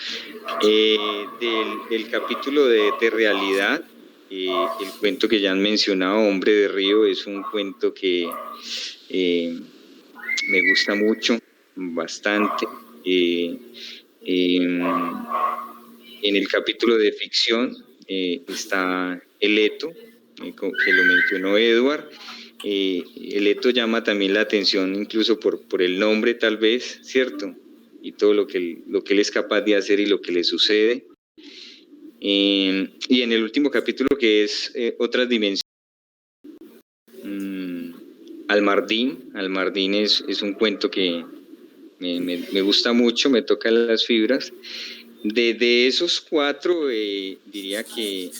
Del capítulo de realidad, el cuento que ya han mencionado, Hombre de Río, es un cuento que me gusta mucho, bastante. En el capítulo de ficción está El Eto, que lo mencionó Edward. El Eto llama también la atención incluso por el nombre tal vez, ¿cierto? Y todo lo que él es capaz de hacer y lo que le sucede. Y en el último capítulo, que es Otras Dimensiones, Almardín es un cuento que me gusta mucho, me toca las fibras. De esos 4, diría que,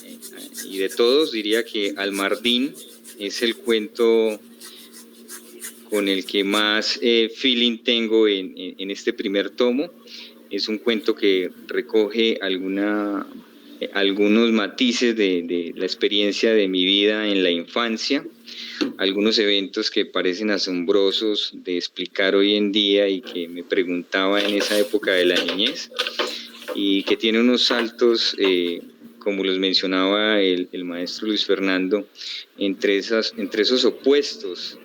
y de todos, diría que Almardín es el cuento con el que más feeling tengo en este primer tomo. Es un cuento que recoge algunos matices de la experiencia de mi vida en la infancia, algunos eventos que parecen asombrosos de explicar hoy en día y que me preguntaba en esa época de la niñez, y que tiene unos saltos como los mencionaba el maestro Luis Fernando, entre esos opuestos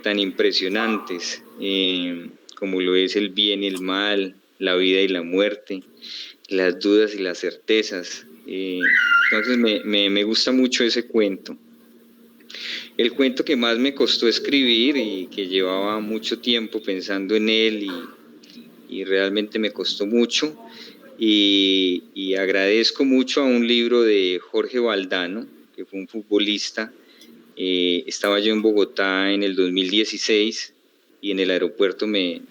tan impresionantes, como lo es el bien y el mal, la vida y la muerte, las dudas y las certezas. Entonces me gusta mucho ese cuento. El cuento que más me costó escribir y que llevaba mucho tiempo pensando en él y realmente me costó mucho, y agradezco mucho a un libro de Jorge Valdano, que fue un futbolista. Estaba yo en Bogotá en el 2016 y en el aeropuerto me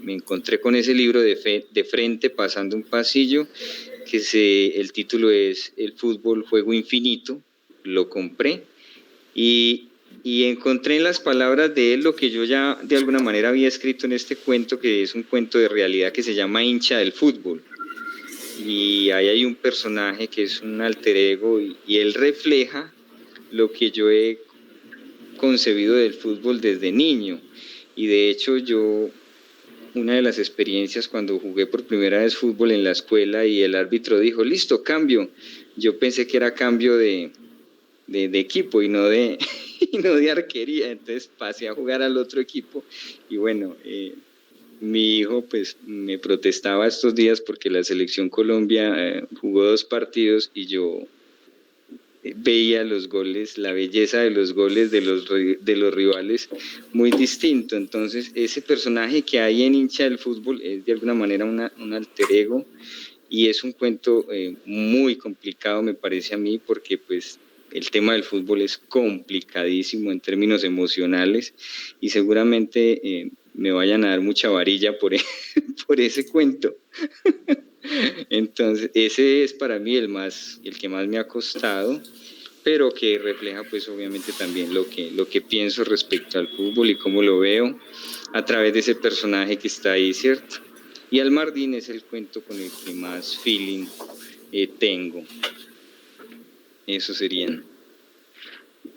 encontré con ese libro de frente, pasando un pasillo, el título es El fútbol, juego infinito. Lo compré y encontré en las palabras de él lo que yo ya de alguna manera había escrito en este cuento, que es un cuento de realidad que se llama Hincha del Fútbol. Y ahí hay un personaje que es un alter ego y él refleja lo que yo he concebido del fútbol desde niño. Y de hecho una de las experiencias cuando jugué por primera vez fútbol en la escuela y el árbitro dijo, listo, cambio. Yo pensé que era cambio de equipo y no de arquería, entonces pasé a jugar al otro equipo y bueno, mi hijo pues me protestaba estos días porque la selección Colombia jugó 2 partidos y yo veía los goles, la belleza de los goles de los rivales muy distinto. Entonces ese personaje que hay en Hincha del Fútbol es de alguna manera un alter ego y es un cuento muy complicado, me parece a mí, porque pues el tema del fútbol es complicadísimo en términos emocionales y seguramente me vayan a dar mucha varilla por ese cuento. Entonces ese es para mí el que más me ha costado, pero que refleja pues obviamente también lo que pienso respecto al fútbol y cómo lo veo a través de ese personaje que está ahí, ¿cierto? Y Almardín es el cuento con el que más feeling tengo. Eso serían.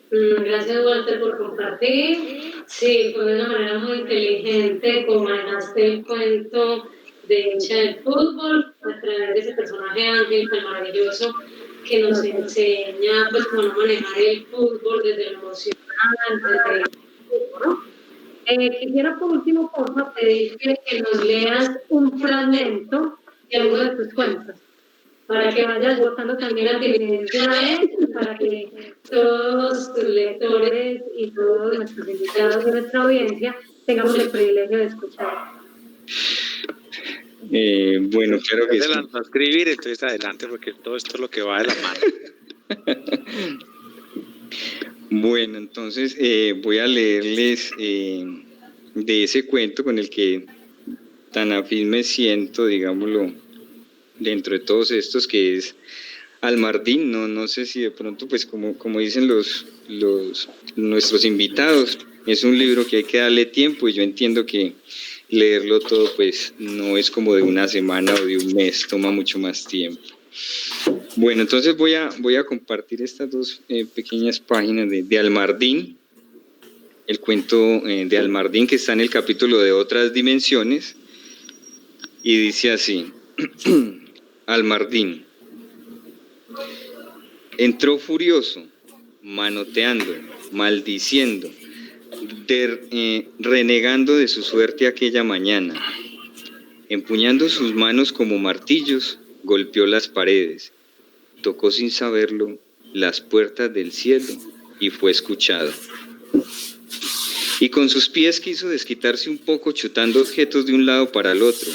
Gracias, Walter, por compartir. Sí, fue de una manera muy inteligente como manejaste el cuento de Hincha del Fútbol a través de ese personaje Ángel tan maravilloso que nos enseña pues cómo manejar el fútbol desde lo emocional, desde el fútbol, ¿no? Quisiera por último, porfa, pedirte que nos leas un fragmento de alguno de tus cuentos, para que vayas votando también la diligencia para que todos tus lectores y todos nuestros invitados de nuestra audiencia tengamos el privilegio de escuchar. Bueno, claro que sí. Se lanzó a escribir, entonces adelante, porque todo esto es lo que va de la mano. Bueno, entonces voy a leerles de ese cuento con el que tan afín me siento, digámoslo, dentro de todos estos, que es Almardín. No sé si de pronto, pues como dicen nuestros invitados, es un libro que hay que darle tiempo y yo entiendo que leerlo todo pues no es como de una semana o de un mes, toma mucho más tiempo. Bueno, entonces voy a compartir estas 2 pequeñas páginas de Almardín, el cuento de Almardín que está en el capítulo de Otras Dimensiones y dice así. Almardín. Entró furioso, manoteando, maldiciendo, renegando de su suerte aquella mañana. Empuñando sus manos como martillos, golpeó las paredes, tocó sin saberlo las puertas del cielo y fue escuchado. Y con sus pies quiso desquitarse un poco chutando objetos de un lado para el otro.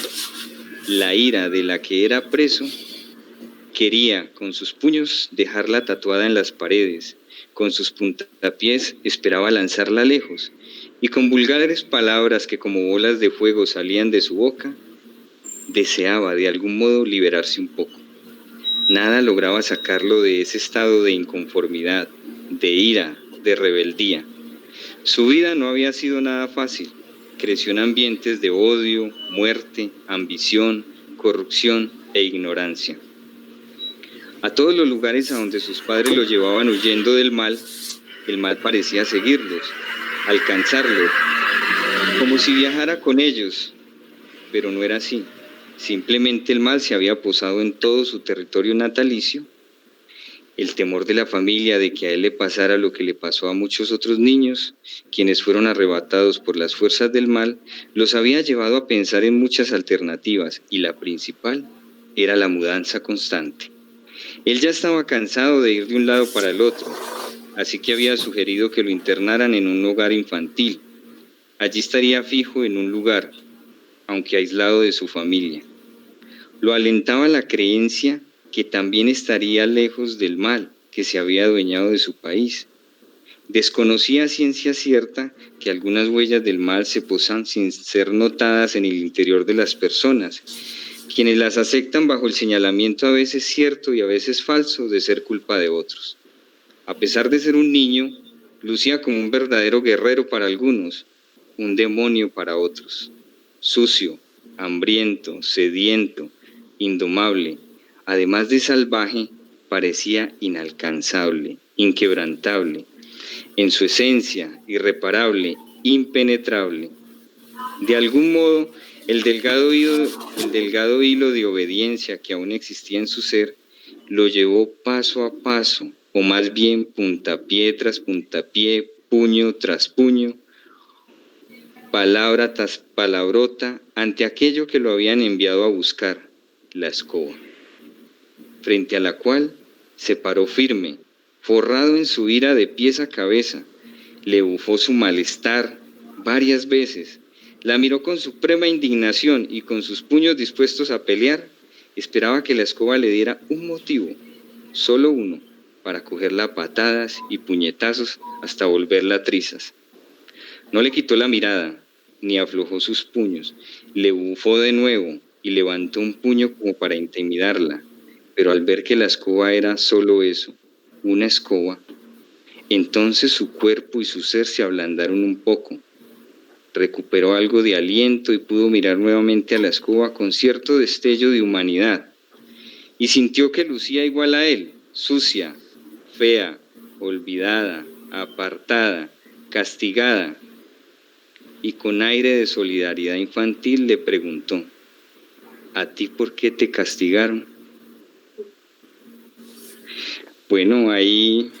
La ira de la que era preso quería con sus puños dejarla tatuada en las paredes, con sus puntapiés esperaba lanzarla lejos, y con vulgares palabras que como bolas de fuego salían de su boca, deseaba de algún modo liberarse un poco. Nada lograba sacarlo de ese estado de inconformidad, de ira, de rebeldía. Su vida no había sido nada fácil. Creció en ambientes de odio, muerte, ambición, corrupción e ignorancia. A todos los lugares a donde sus padres lo llevaban huyendo del mal, el mal parecía seguirlos, alcanzarlos, como si viajara con ellos, pero no era así. Simplemente el mal se había posado en todo su territorio natalicio El temor de la familia de que a él le pasara lo que le pasó a muchos otros niños, quienes fueron arrebatados por las fuerzas del mal, los había llevado a pensar en muchas alternativas, y la principal era la mudanza constante. Él ya estaba cansado de ir de un lado para el otro, así que había sugerido que lo internaran en un hogar infantil. Allí estaría fijo en un lugar, aunque aislado de su familia. Lo alentaba la creencia que también estaría lejos del mal que se había adueñado de su país. Desconocía a ciencia cierta que algunas huellas del mal se posan sin ser notadas en el interior de las personas, quienes las aceptan bajo el señalamiento a veces cierto y a veces falso de ser culpa de otros. A pesar de ser un niño, lucía como un verdadero guerrero para algunos, un demonio para otros. Sucio, hambriento, sediento, indomable, además de salvaje, parecía inalcanzable, inquebrantable, en su esencia, irreparable, impenetrable. De algún modo, el delgado hilo de obediencia que aún existía en su ser, lo llevó paso a paso, o más bien puntapié tras puntapié, puño tras puño, palabra tras palabrota, ante aquello que lo habían enviado a buscar, la escoba, frente a la cual se paró firme, forrado en su ira de pies a cabeza. Le bufó su malestar varias veces, la miró con suprema indignación y con sus puños dispuestos a pelear, esperaba que la escoba le diera un motivo, solo uno, para cogerla a patadas y puñetazos hasta volverla a trizas. No le quitó la mirada, ni aflojó sus puños, le bufó de nuevo y levantó un puño como para intimidarla, pero al ver que la escoba era solo eso, una escoba, entonces su cuerpo y su ser se ablandaron un poco. Recuperó algo de aliento y pudo mirar nuevamente a la escoba con cierto destello de humanidad, y sintió que lucía igual a él, sucia, fea, olvidada, apartada, castigada, y con aire de solidaridad infantil le preguntó: ¿a ti por qué te castigaron? Bueno, ahí,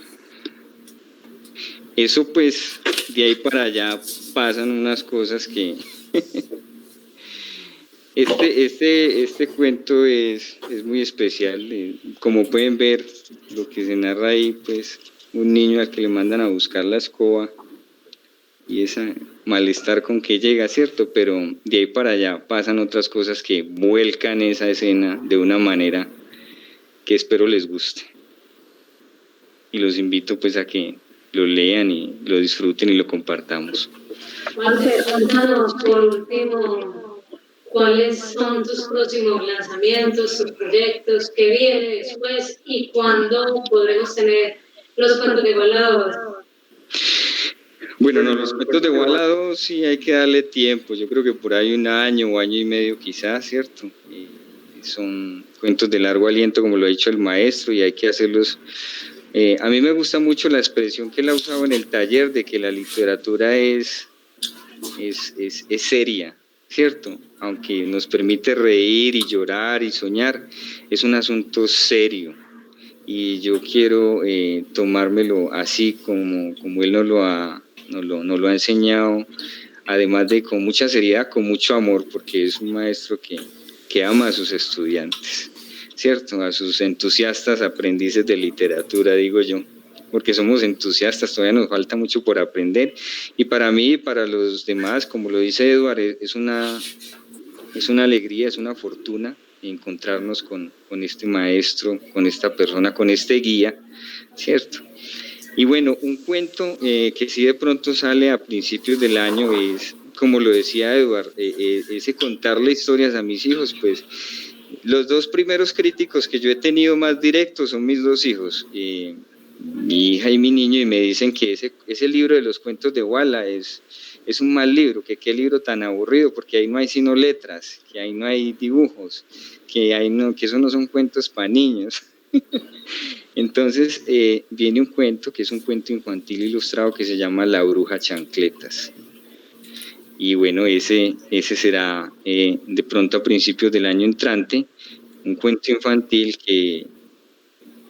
eso pues, de ahí para allá pasan unas cosas que... Este cuento es muy especial. Como pueden ver, lo que se narra ahí, pues, un niño al que le mandan a buscar la escoba y ese malestar con que llega, ¿cierto? Pero de ahí para allá pasan otras cosas que vuelcan esa escena de una manera que espero les guste. Y los invito pues a que lo lean y lo disfruten y lo compartamos. Walter, cuéntanos por último, ¿cuáles son tus próximos lanzamientos, tus proyectos, qué viene después y cuándo podremos tener los cuentos de Igualados? Bueno, no, los cuentos de Igualado sí hay que darle tiempo, yo creo que por ahí 1 año o año y medio quizás, ¿cierto? Son cuentos de largo aliento, como lo ha dicho el maestro, y hay que hacerlos. A mí me gusta mucho la expresión que él ha usado en el taller de que la literatura es seria, ¿cierto? Aunque nos permite reír y llorar y soñar, es un asunto serio. Y yo quiero tomármelo así como él nos lo ha enseñado, además de con mucha seriedad, con mucho amor, porque es un maestro que ama a sus estudiantes, ¿cierto? A sus entusiastas aprendices de literatura, digo yo, porque somos entusiastas, todavía nos falta mucho por aprender, y para mí y para los demás, como lo dice Eduard, es una alegría, es una fortuna encontrarnos con este maestro, con esta persona, con este guía, ¿cierto? Y bueno, un cuento que sí de pronto sale a principios del año es, como lo decía Eduard, ese contarle historias a mis hijos, pues los 2 primeros críticos que yo he tenido más directos son mis 2 hijos, mi hija y mi niño, y me dicen que ese libro de los cuentos de Wala es un mal libro, que qué libro tan aburrido, porque ahí no hay sino letras, que ahí no hay dibujos, que eso no son cuentos para niños. Entonces viene un cuento que es un cuento infantil ilustrado que se llama La Bruja Chancletas. Y bueno, ese será de pronto a principios del año entrante, un cuento infantil que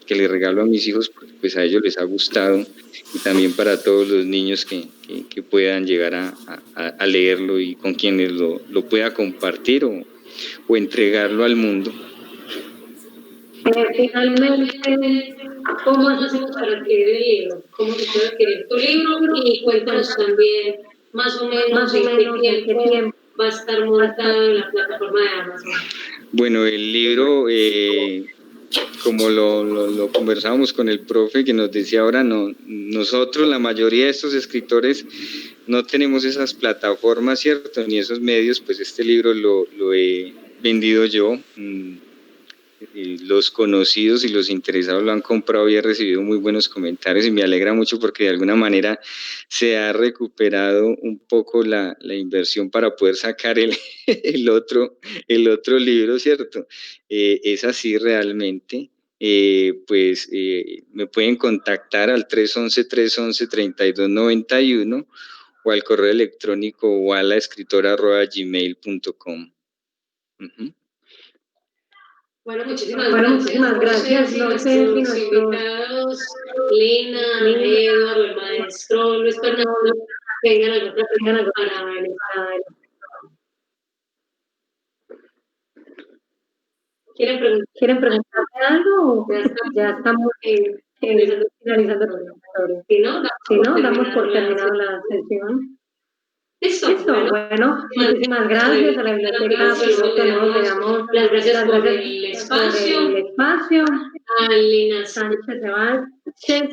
que le regalo a mis hijos, porque pues a ellos les ha gustado, y también para todos los niños que puedan llegar a leerlo y con quienes lo pueda compartir o entregarlo al mundo. Finalmente, ¿cómo hacemos para adquirir el libro? ¿Cómo se puede adquirir tu libro? Y cuéntanos también más o menos en qué tiempo va a estar montado en la plataforma de Amazon. Bueno, el libro, como lo conversábamos con el profe que nos decía ahora, nosotros, la mayoría de estos escritores, no tenemos esas plataformas, ¿cierto? Ni esos medios, pues este libro lo he vendido yo. Los conocidos y los interesados lo han comprado y he recibido muy buenos comentarios y me alegra mucho porque de alguna manera se ha recuperado un poco la inversión para poder sacar el otro libro, ¿cierto? Es así realmente. Pues me pueden contactar al 311-311-3291 o al correo electrónico walaescritora@gmail.com. Bueno, muchísimas gracias. No sé si nuestros invitados, Lina, Eduardo, el maestro Luis Fernando, tengan alguna pregunta para él. ¿Quieren preguntarme algo? Ya estamos finalizando el laboratorio. Si no, damos por terminado la sesión. Listo, bueno, muchísimas gracias a la biblioteca Piloto, le damos las gracias por el espacio, a Lina Sánchez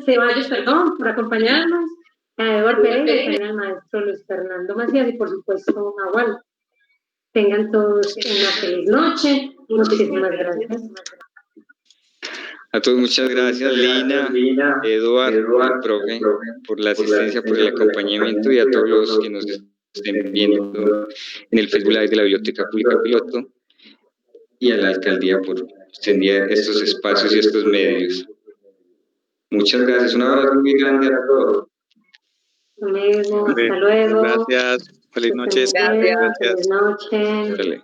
Ceballos, por acompañarnos, a Eduardo Pérez, también al maestro Luis Fernando Macías y por supuesto a Wal. Tengan todos una feliz noche, muchísimas gracias. A todos muchas gracias, Lina, Eduardo, el profe, por la asistencia, por el acompañamiento y a todos los que nos estén viendo en el Facebook Live de la Biblioteca Pública Piloto y a la alcaldía por extender estos espacios y estos medios. Muchas gracias, un abrazo muy grande a todos. Hasta luego. Gracias, feliz noche. Gracias. Feliz noche. Dale.